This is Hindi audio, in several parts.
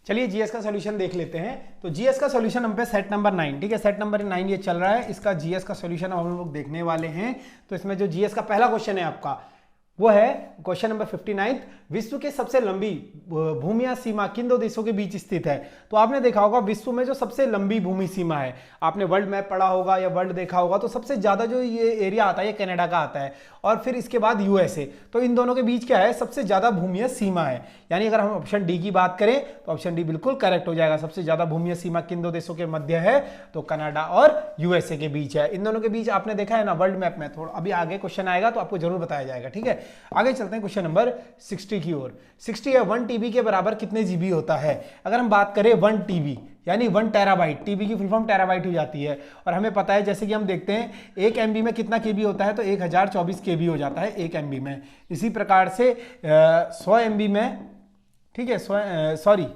चलिए जीएस का सॉल्यूशन देख लेते हैं। तो जीएस का सॉल्यूशन हम पे सेट नंबर 9, ठीक है, सेट नंबर 9 ये चल रहा है, इसका जीएस का सॉल्यूशन हम लोग देखने वाले हैं। तो इसमें जो जीएस का पहला क्वेश्चन है आपका वो है क्वेश्चन नंबर 59, विश्व के सबसे लंबी भूमि सीमा किन दो देशों के बीच स्थित है। तो आपने देखा होगा विश्व में जो सबसे लंबी भूमि सीमा है, आपने वर्ल्ड मैप पढ़ा होगा या वर्ल्ड देखा होगा, तो सबसे ज्यादा जो ये एरिया आता है ये कनाडा का आता है और फिर इसके बाद यूएसए। तो इन दोनों के बीच क्या है, सबसे ज्यादा भूमि सीमा है। यानी अगर हम ऑप्शन डी की बात करें तो ऑप्शन डी बिल्कुल करेक्ट हो जाएगा। सबसे ज्यादा भूमि सीमा किन दो देशों के मध्य है, तो कनाडा और यूएसए के बीच है। इन दोनों के बीच आपने देखा है ना वर्ल्ड मैप में, थोड़ा अभी आगे क्वेश्चन आएगा तो आपको जरूर बताया जाएगा, ठीक है। आगे चलते हैं क्वेश्चन नंबर 60 की ओर। 60 है 1 टीबी के बराबर कितने जीबी होता है। अगर हम बात करें 1 टीबी यानी 1 टेराबाइट, टीबी की फुल फॉर्म टेराबाइट हो जाती है, और हमें पता है जैसे कि हम देखते हैं 1 एमबी में कितना केबी होता है, तो 1024 केबी हो जाता है 1 एमबी में। इसी प्रकार से 100 एमबी में, ठीक है, सॉरी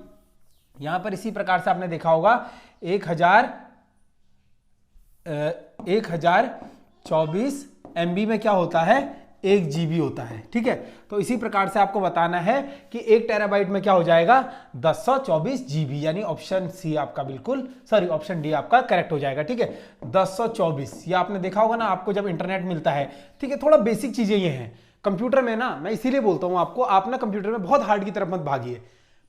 यहां पर इसी प्रकार से आपने देखा होगा 1024 एमबी में क्या होता है, 1 जीबी होता है, ठीक है। तो इसी प्रकार से आपको बताना है कि 1 टेराबाइट में क्या हो जाएगा, 1024 जीबी, यानी ऑप्शन सी आपका बिल्कुल, सॉरी ऑप्शन डी आपका करेक्ट हो जाएगा, ठीक है। 1024 ये आपने देखा होगा ना, आपको जब इंटरनेट मिलता है, ठीक है, थोड़ा बेसिक चीजें ये हैं कंप्यूटर में ना, मैं इसीलिए बोलता हूं आपको, आप ना कंप्यूटर में बहुत हार्ड की तरफ मत भागिए,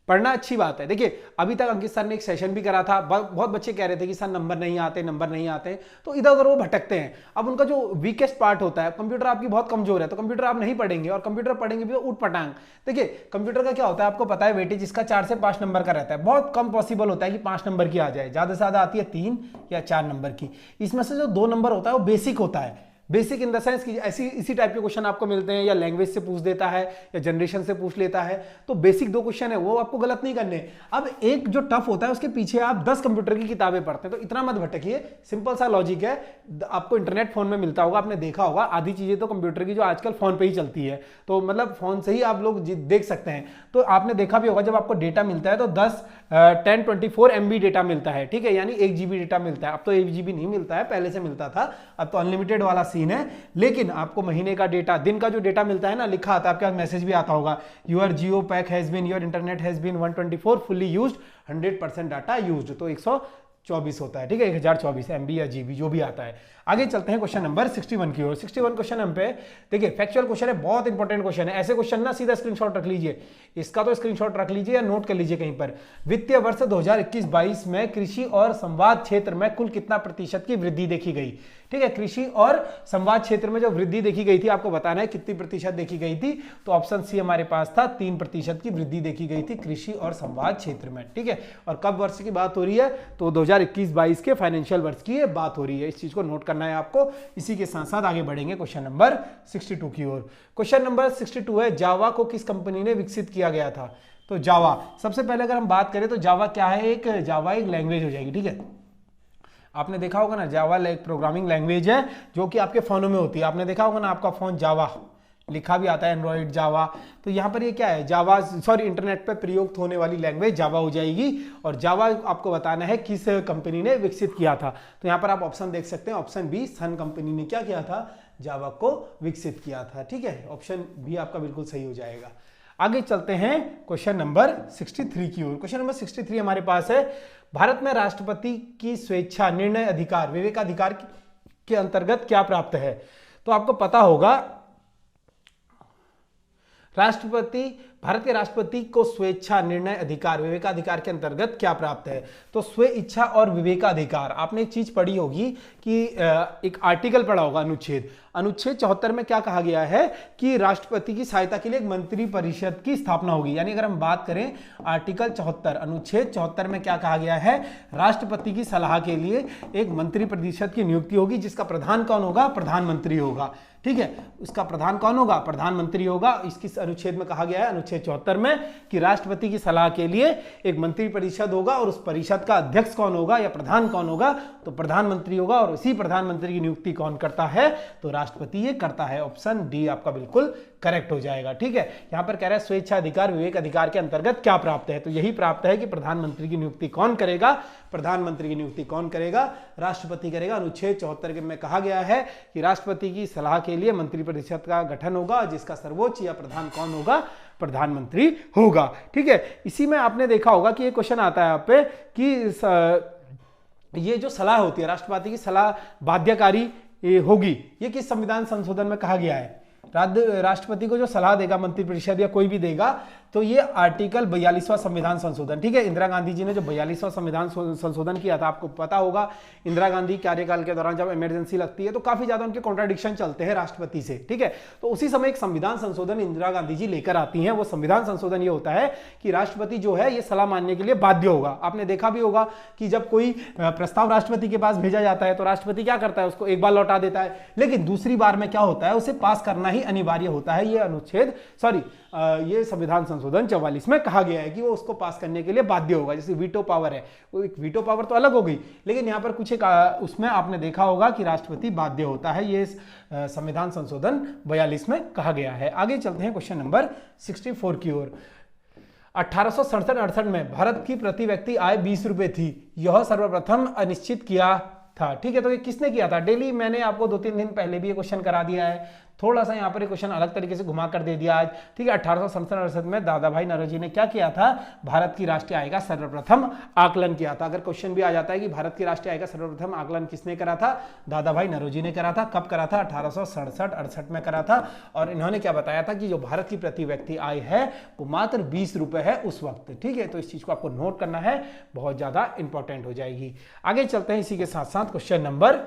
पढ़ना अच्छी बात है। देखिए अभी तक अंकित सर ने एक सेशन भी करा था, बहुत बच्चे कह रहे थे कि सर नंबर नहीं आते, नंबर नहीं आते, तो इधर उधर वो भटकते हैं। अब उनका जो वीकेस्ट पार्ट होता है, कंप्यूटर आपकी बहुत कमजोर है, तो कंप्यूटर आप नहीं पढ़ेंगे, और कंप्यूटर पढ़ेंगे भी तो उठ पटांग। देखिए कंप्यूटर का क्या होता है, आपको पता है वेटेज इसका 4 से 5 नंबर का रहता है। बहुत कम पॉसिबल होता है कि 5 नंबर की आ जाए, ज्यादा से ज्यादा आती है 3 या 4 नंबर की। इसमें से जो 2 नंबर होता है वो बेसिक होता है। बेसिक इन द सेंस कि ऐसी इसी टाइप के क्वेश्चन आपको मिलते हैं, या लैंग्वेज से पूछ देता है या जनरेशन से पूछ लेता है, तो बेसिक 2 क्वेश्चन है वो आपको गलत नहीं करने। अब एक जो टफ होता है उसके पीछे आप 10 कंप्यूटर की किताबें पढ़ते हैं, तो इतना मत भटकिए, सिंपल सा लॉजिक है। आपको इंटरनेट फोन में मिलता होगा, आपने देखा होगा, आधी चीजें तो कंप्यूटर की जो आजकल फोन पे ही चलती है, तो मतलब फोन से ही आप लोग देख सकते हैं। तो आपने देखा भी होगा जब आपको डेटा मिलता है तो 1024 MB डेटा मिलता है, ठीक है, यानी 1 GB डेटा मिलता है। अब तो 1 GB नहीं मिलता है, पहले से मिलता था, अब तो अनलिमिटेड वाला सीन है। लेकिन आपको महीने का डेटा, दिन का जो डेटा मिलता है ना, लिखा आता है, आपके पास मैसेज भी आता होगा, your Jio pack has been, your internet has been 124 fully used, 100% data used, तो 124 होता है, ठीक है, 1024 MB या GB जो भी आता है। आगे चलते हैं क्वेश्चन नंबर 61 की ओर। 61 क्वेश्चन हम पे देखिए फैक्चुअल क्वेश्चन है, बहुत इंपॉर्टेंट क्वेश्चन है। ऐसे क्वेश्चन ना सीधा स्क्रीनशॉट रख लीजिए, इसका तो स्क्रीनशॉट रख लीजिए या नोट कर लीजिए कहीं पर। वित्तीय वर्ष 2021-22 में कृषि और संवाद क्षेत्र में कुल कितना प्रतिशत की वृद्धि देखी गई, ठीक है। कृषि और संवाद क्षेत्र में जो वृद्धि देखी गई थी, आपको बताना है कितनी प्रतिशत देखी गई थी, तो ऑप्शन सी हमारे पास था, 3% की वृद्धि देखी गई थी कृषि और संवाद क्षेत्र में, ठीक है। और कब वर्ष की बात हो रही है, तो 2021-22 के फाइनेंशियल वर्ष की ये बात हो रही है, इस चीज को नोट करना है आपको। इसी के साथ साथ आगे बढ़ेंगे क्वेश्चन नंबर 62 की ओर। क्वेश्चन नंबर 62 है, जावा को किस कंपनी ने विकसित किया गया था। तो जावा, सबसे पहले अगर हम बात करें तो जावा क्या है, जावा एक लैंग्वेज हो जाएगी, ठीक है। आपने देखा होगा ना, जावा एक प्रोग्रामिंग लैंग्वेज है जो कि आपके फोनों में होती है। आपने देखा होगा ना, आपका फोन जावा लिखा भी आता है, एंड्रॉइड जावा। तो यहाँ पर ये क्या है, जावा, सॉरी इंटरनेट पर प्रयोग होने वाली लैंग्वेज जावा हो जाएगी। और जावा आपको बताना है किस कंपनी ने विकसित किया था। तो यहाँ पर आप ऑप्शन देख सकते हैं, ऑप्शन बी, सन कंपनी ने क्या किया था, जावा को विकसित किया था, ठीक है। ऑप्शन बी आपका बिल्कुल सही हो जाएगा। आगे चलते हैं क्वेश्चन नंबर 63 की ओर। क्वेश्चन नंबर 63 हमारे पास है, भारत में राष्ट्रपति की स्वेच्छा निर्णय अधिकार विवेकाधिकार के अंतर्गत क्या प्राप्त है। तो आपको पता होगा भारत के राष्ट्रपति को स्वेच्छा निर्णय अधिकार विवेकाधिकार के अंतर्गत क्या प्राप्त है। तो स्वे इच्छा और विवेकाधिकार, आपने एक चीज पढ़ी होगी कि एक आर्टिकल पढ़ा होगा, अनुच्छेद 74 में क्या कहा गया है कि राष्ट्रपति की सहायता के लिए एक मंत्री परिषद की स्थापना होगी। यानी अगर हम बात करें आर्टिकल 74 अनुच्छेद 74 में क्या कहा गया है, राष्ट्रपति की सलाह के लिए एक मंत्री परिषद की नियुक्ति होगी, जिसका प्रधान कौन होगा, प्रधानमंत्री होगा, ठीक है। उसका प्रधान कौन होगा, प्रधानमंत्री होगा। इसकी अनुच्छेद में कहा गया है, अनुच्छेद 74 में, कि राष्ट्रपति की सलाह के लिए एक मंत्री परिषद होगा, और उस परिषद का अध्यक्ष कौन होगा या प्रधान कौन होगा, तो प्रधानमंत्री होगा। और इसी प्रधानमंत्री की नियुक्ति कौन करता है, तो राष्ट्रपति ये करता है। ऑप्शन डी आपका बिल्कुल करेक्ट हो जाएगा। ठीक है, यहां पर कह रहा है स्वेच्छा अधिकार विवेक अधिकार के अंतर्गत क्या प्राप्त है, तो यही प्राप्त है कि प्रधानमंत्री की नियुक्ति कौन करेगा, प्रधानमंत्री की नियुक्ति कौन करेगा, राष्ट्रपति करेगा। अनुच्छेद 74 में कहा गया है कि राष्ट्रपति की सलाह के लिए मंत्रिपरिषद का गठन होगा, जिसका सर्वोच्च या प्रधान कौन होगा, प्रधानमंत्री होगा। ठीक है, इसी में आपने देखा होगा कि ये क्वेश्चन आता है यहाँ पे कि ये जो सलाह होती है राष्ट्रपति की सलाह बाध्यकारी होगी, ये किस संविधान संशोधन में कहा गया है। राष्ट्रपति को जो सलाह देगा मंत्रिपरिषद या कोई भी देगा, तो ये आर्टिकल 42वां संविधान संशोधन। ठीक है, इंदिरा गांधी जी ने जो 42वां संविधान संशोधन किया था, आपको पता होगा इंदिरा गांधी कार्यकाल के दौरान जब इमरजेंसी लगती है तो काफी ज्यादा उनके कॉन्ट्राडिक्शन चलते हैं राष्ट्रपति से। ठीक है, तो उसी समय एक संविधान संशोधन इंदिरा गांधी जी लेकर आती हैं। वो संविधान संशोधन ये होता है कि राष्ट्रपति जो है ये सलाह मानने के लिए बाध्य होगा। आपने देखा भी होगा कि जब कोई प्रस्ताव राष्ट्रपति के पास भेजा जाता है तो राष्ट्रपति क्या करता है, उसको एक बार लौटा देता है, लेकिन दूसरी बार में क्या होता है, उसे पास करना ही अनिवार्य होता है। ये संविधान संशोधन 44 में कहा गया है कि वो उसको पास करने के लिए बाध्य होगा। जैसे वीटो पावर है, वो एक वीटो पावर तो अलग हो गई, लेकिन यहां पर कुछ एक उसमें आपने देखा होगा कि राष्ट्रपति बाध्य होता है। ये संविधान संशोधन 42 में कहा गया है। आगे चलते हैं क्वेश्चन नंबर 64 की ओर। 1867-68 में भारत की प्रति व्यक्ति आय 20 रुपए थी, यह सर्वप्रथम अनिश्चित किया था। ठीक है, तो ये किसने किया था। डेली मैंने आपको 2-3 दिन पहले भी ये क्वेश्चन करा दिया है, थोड़ा सा यहाँ पर ये क्वेश्चन अलग तरीके से घुमा कर दे दिया आज। ठीक है, 1867-68 में दादा भाई नौरोजी ने क्या किया था, भारत की राष्ट्रीय आय का सर्वप्रथम आकलन किया था। अगर क्वेश्चन भी आ जाता है कि भारत की राष्ट्रीय आय का सर्वप्रथम आकलन किसने करा था, दादा भाई नौरोजी ने करा था। कब करा था, 1867-68 में करा था। और इन्होंने क्या बताया था कि जो भारत की प्रति व्यक्ति आय है वो मात्र 20 रुपए है उस वक्त। ठीक है, तो इस चीज को आपको नोट करना है, बहुत ज्यादा इंपॉर्टेंट हो जाएगी। आगे चलते हैं इसी के साथ साथ क्वेश्चन नंबर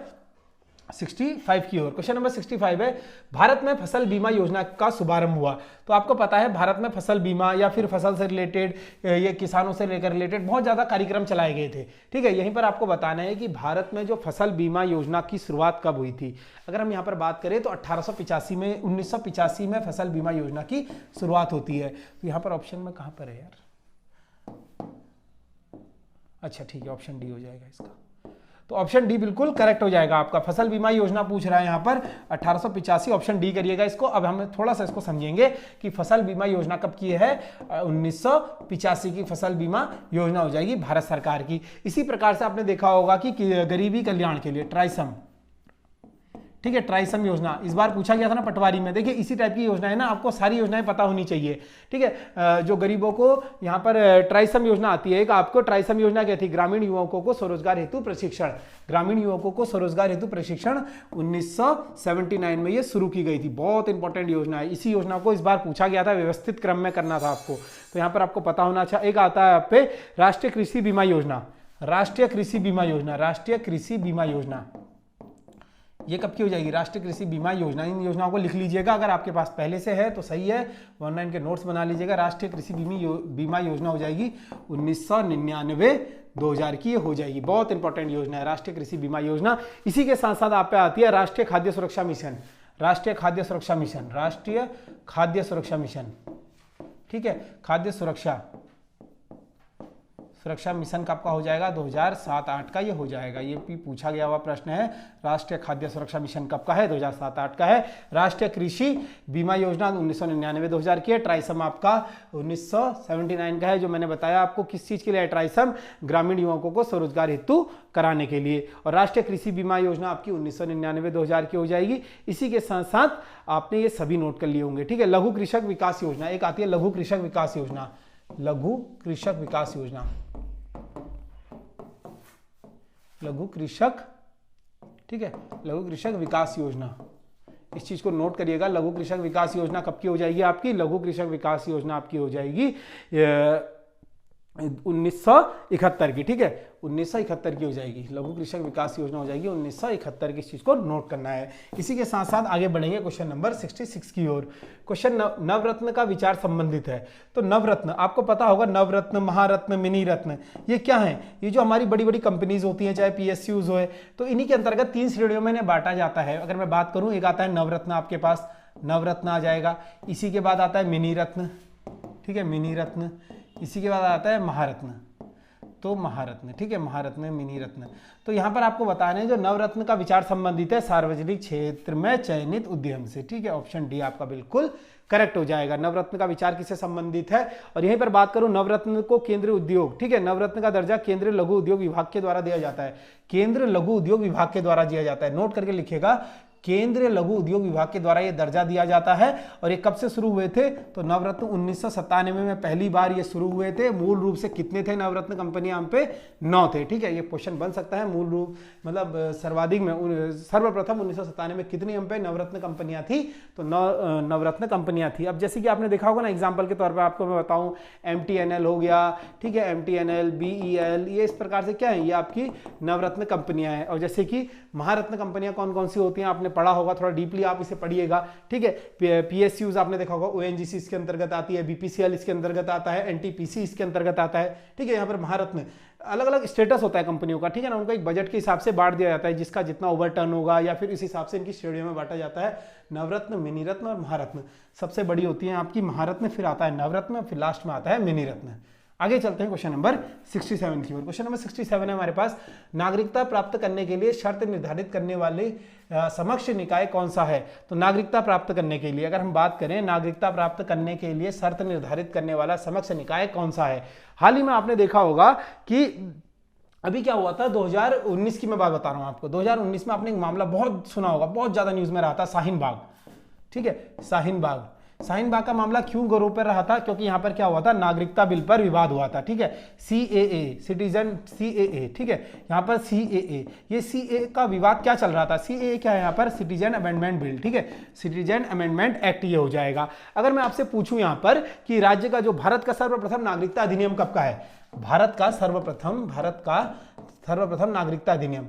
65 की ओर। क्वेश्चन नंबर 65 है, भारत में फसल बीमा योजना का शुभारंभ हुआ। तो आपको पता है भारत में फसल बीमा या फिर फसल से रिलेटेड, ये किसानों से लेकर रिलेटेड बहुत ज्यादा कार्यक्रम चलाए गए थे। ठीक है, यहीं पर आपको बताना है कि भारत में जो फसल बीमा योजना की शुरुआत कब हुई थी। अगर हम यहाँ पर बात करें तो 1985 में फसल बीमा योजना की शुरुआत होती है। तो यहाँ पर ऑप्शन में कहां पर है यार, अच्छा ठीक है, ऑप्शन डी हो जाएगा इसका। तो ऑप्शन डी बिल्कुल करेक्ट हो जाएगा आपका। फसल बीमा योजना पूछ रहा है यहाँ पर 1885, ऑप्शन डी करिएगा इसको। अब हम थोड़ा सा इसको समझेंगे कि फसल बीमा योजना कब की है, 1985 की फसल बीमा योजना हो जाएगी भारत सरकार की। इसी प्रकार से आपने देखा होगा कि गरीबी कल्याण के लिए ट्राइसम, ठीक है, ट्राइसम योजना इस बार पूछा गया था ना पटवारी में। देखिए इसी टाइप की योजना है ना, आपको सारी योजनाएं पता होनी चाहिए। ठीक है, जो गरीबों को यहाँ पर ट्राइसम योजना आती है। एक आपको ट्राइसम योजना क्या थी, ग्रामीण युवकों को स्वरोजगार हेतु प्रशिक्षण। ग्रामीण युवकों को स्वरोजगार हेतु प्रशिक्षण 1979 में ये शुरू की गई थी। बहुत इंपॉर्टेंट योजना है। इसी योजना को इस बार पूछा गया था, व्यवस्थित क्रम में करना था आपको, तो यहाँ पर आपको पता होना अच्छा। एक आता है आप पे राष्ट्रीय कृषि बीमा योजना, राष्ट्रीय कृषि बीमा योजना, राष्ट्रीय कृषि बीमा योजना, ये कब की हो जाएगी, राष्ट्रीय कृषि बीमा योजना। इन योजनाओं को लिख लीजिएगा, अगर आपके पास पहले से है तो सही है, ऑनलाइन के नोट्स बना लीजिएगा। राष्ट्रीय कृषि बीमा योजना हो जाएगी 1999-2000 की, ये हो जाएगी। बहुत इंपॉर्टेंट योजना है राष्ट्रीय कृषि बीमा योजना। इसी के साथ साथ आप पे आती है राष्ट्रीय खाद्य सुरक्षा मिशन, राष्ट्रीय खाद्य सुरक्षा मिशन, राष्ट्रीय खाद्य सुरक्षा मिशन। ठीक है, खाद्य सुरक्षा मिशन कब का हो जाएगा, 2007-8 का ये हो जाएगा। ये भी पूछा गया हुआ प्रश्न है, राष्ट्रीय खाद्य सुरक्षा मिशन कब का है, 2007-8 का है। राष्ट्रीय कृषि बीमा योजना 1999-2000 की है। ट्राइसम आपका 1979 का है, जो मैंने बताया आपको किस चीज के लिए है, ट्राइसम ग्रामीण युवकों को स्वरोजगार हेतु कराने के लिए। और राष्ट्रीय कृषि बीमा योजना आपकी 1999-2000 की हो जाएगी। इसी के साथ साथ आपने ये सभी नोट कर लिए होंगे। ठीक है, लघु कृषक विकास योजना एक आती है, लघु कृषक विकास योजना, लघु कृषक विकास योजना, लघु कृषक, ठीक है, लघु कृषक विकास योजना। इस चीज को नोट करिएगा, लघु कृषक विकास योजना कब की हो जाएगी आपकी, लघु कृषक विकास योजना आपकी हो जाएगी 1971 की। ठीक है, 1971 की हो जाएगी, लघु कृषक विकास योजना हो जाएगी 1971 की। इस चीज को नोट करना है। इसी के साथ साथ आगे बढ़ेंगे क्वेश्चन नंबर 66 की ओर। क्वेश्चन नवरत्न का विचार संबंधित है। तो नवरत्न आपको पता होगा, नवरत्न, महारत्न, मिनी रत्न, ये क्या है, ये जो हमारी बड़ी बड़ी कंपनीज होती हैं, चाहे PSUs हो, तो इन्हीं के अंतर्गत 3 श्रेणियों में बांटा जाता है। अगर मैं बात करूं, एक आता है नवरत्न, आपके पास नवरत्न आ जाएगा। इसी के बाद आता है मिनी रत्न, ठीक है, मिनी रत्न। इसी के बाद आता है महारत्न, तो महारत्न, ठीक है, महारत्न, मिनी रत्न। तो यहाँ पर आपको बताना है जो नवरत्न का विचार संबंधित है सार्वजनिक क्षेत्र में चयनित उद्यम से, ठीक है, ऑप्शन डी आपका बिल्कुल करेक्ट हो जाएगा। नवरत्न का विचार किससे संबंधित है? और यहीं पर बात करूं, नवरत्न को केंद्रीय उद्योग, ठीक है, नवरत्न का दर्जा केंद्रीय लघु उद्योग विभाग के द्वारा दिया जाता है, केंद्रीय लघु उद्योग विभाग के द्वारा दिया जाता है, नोट करके लिखिएगा, केंद्रीय लघु उद्योग विभाग के द्वारा यह दर्जा दिया जाता है। और ये कब से शुरू हुए थे? तो नवरत्न 1997 में पहली बार ये शुरू हुए थे। मूल रूप से कितने थे नवरत्न कंपनियां? हम पे 9 थे, ठीक है, ये क्वेश्चन बन सकता है। मूल रूप मतलब सर्वाधिक में सर्वप्रथम 1997 में कितनी हम पे नवरत्न कंपनियां थी? तो नवरत्न कंपनियां थी। अब जैसे कि आपने देखा होगा ना, एग्जाम्पल के तौर पर आपको मैं बताऊं, MTNL हो गया, ठीक है, MTNL, BEL, ये इस प्रकार से क्या है, ये आपकी नवरत्न कंपनियां हैं। और जैसे कि महारत्न कंपनियां कौन कौन सी होती हैं आपने पढ़ा होगा, थोड़ा डीपली आप इसे पढ़िएगा, ठीक है। PSUs आपने देखा होगा, ONGC इसके अंतर्गत आती है, BPCL इसके अंतर्गत आता है, NTPC इसके अंतर्गत आता है, ठीक है। यहाँ पर महारत्न अलग अलग स्टेटस होता है कंपनियों का, ठीक है ना, उनका एक बजट के हिसाब से बांट दिया जाता है, जिसका जितना ओवरटर्न होगा या फिर इस हिसाब से इनकी श्रेणियों में बांटा जाता है। नवरत्न, मिनी रत्न और महारत्न। सबसे बड़ी होती है आपकी महारत्न, फिर आता है नवरत्न, फिर लास्ट में आता है मिनी रत्न। आगे चलते हैं क्वेश्चन नंबर 67 की ओर। क्वेश्चन नंबर 67 है हमारे पास, नागरिकता प्राप्त करने के लिए शर्त निर्धारित करने वाले समक्ष निकाय कौन सा है? तो नागरिकता प्राप्त करने के लिए अगर हम बात करें, नागरिकता प्राप्त करने के लिए शर्त निर्धारित करने वाला समक्ष निकाय कौन सा है? हाल ही में आपने देखा होगा कि अभी क्या हुआ था, 2019 की मैं बात बता रहा हूं आपको। 2019 में आपने एक मामला बहुत सुना होगा, बहुत ज्यादा न्यूज में रहा था, शाहीन बाग, ठीक है, शाहीन बाग। शाहीन बाग का मामला क्यों गौरव पर रहा था? क्योंकि यहां पर क्या हुआ था, नागरिकता बिल पर विवाद हुआ था, ठीक है, CAA, सिटीजन CAA, ठीक है, यहां पर CAA, ये CAA का विवाद क्या चल रहा था? CAA क्या है यहाँ पर? सिटीजन अमेंडमेंट बिल, ठीक है, सिटीजन अमेंडमेंट एक्ट ये हो जाएगा। अगर मैं आपसे पूछूं यहाँ पर कि राज्य का जो भारत का सर्वप्रथम नागरिकता अधिनियम कब का है? भारत का सर्वप्रथम नागरिकता अधिनियम,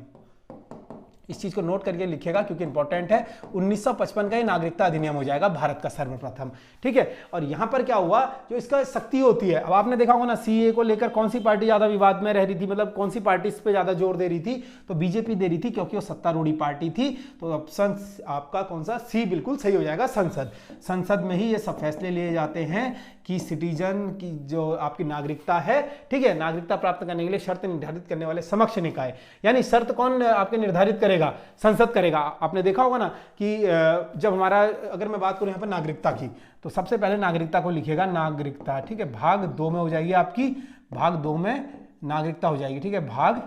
इस चीज को नोट करके लिखिएगा क्योंकि इंपॉर्टेंट है। 1955 का ये नागरिकता अधिनियम हो जाएगा भारत का सर्वप्रथम, ठीक है। और यहां पर क्या हुआ, जो इसका शक्ति होती है, अब आपने देखा होगा ना, CAA को लेकर कौन सी पार्टी ज्यादा विवाद में रह रही थी, मतलब कौन सी पार्टी इस पे ज्यादा जोर दे रही थी? तो बीजेपी दे रही थी, क्योंकि वो सत्तारूढ़ी पार्टी थी। तो ऑप्शन आपका कौन सा? सी बिल्कुल सही हो जाएगा, संसद। संसद में ही ये सब फैसले लिए जाते हैं कि सिटीजन की जो आपकी नागरिकता है, ठीक है, नागरिकता प्राप्त करने के लिए शर्त निर्धारित करने वाले समक्ष निकाय, यानी शर्त कौन आपके निर्धारित करेगा? संसद करेगा। आपने देखा होगा ना कि जब हमारा, अगर मैं बात करूं यहां पर नागरिकता की, तो सबसे पहले नागरिकता को लिखिएगा, नागरिकता, ठीक है, भाग 2 में हो जाएगी आपकी, भाग 2 में नागरिकता हो जाएगी, ठीक है, भाग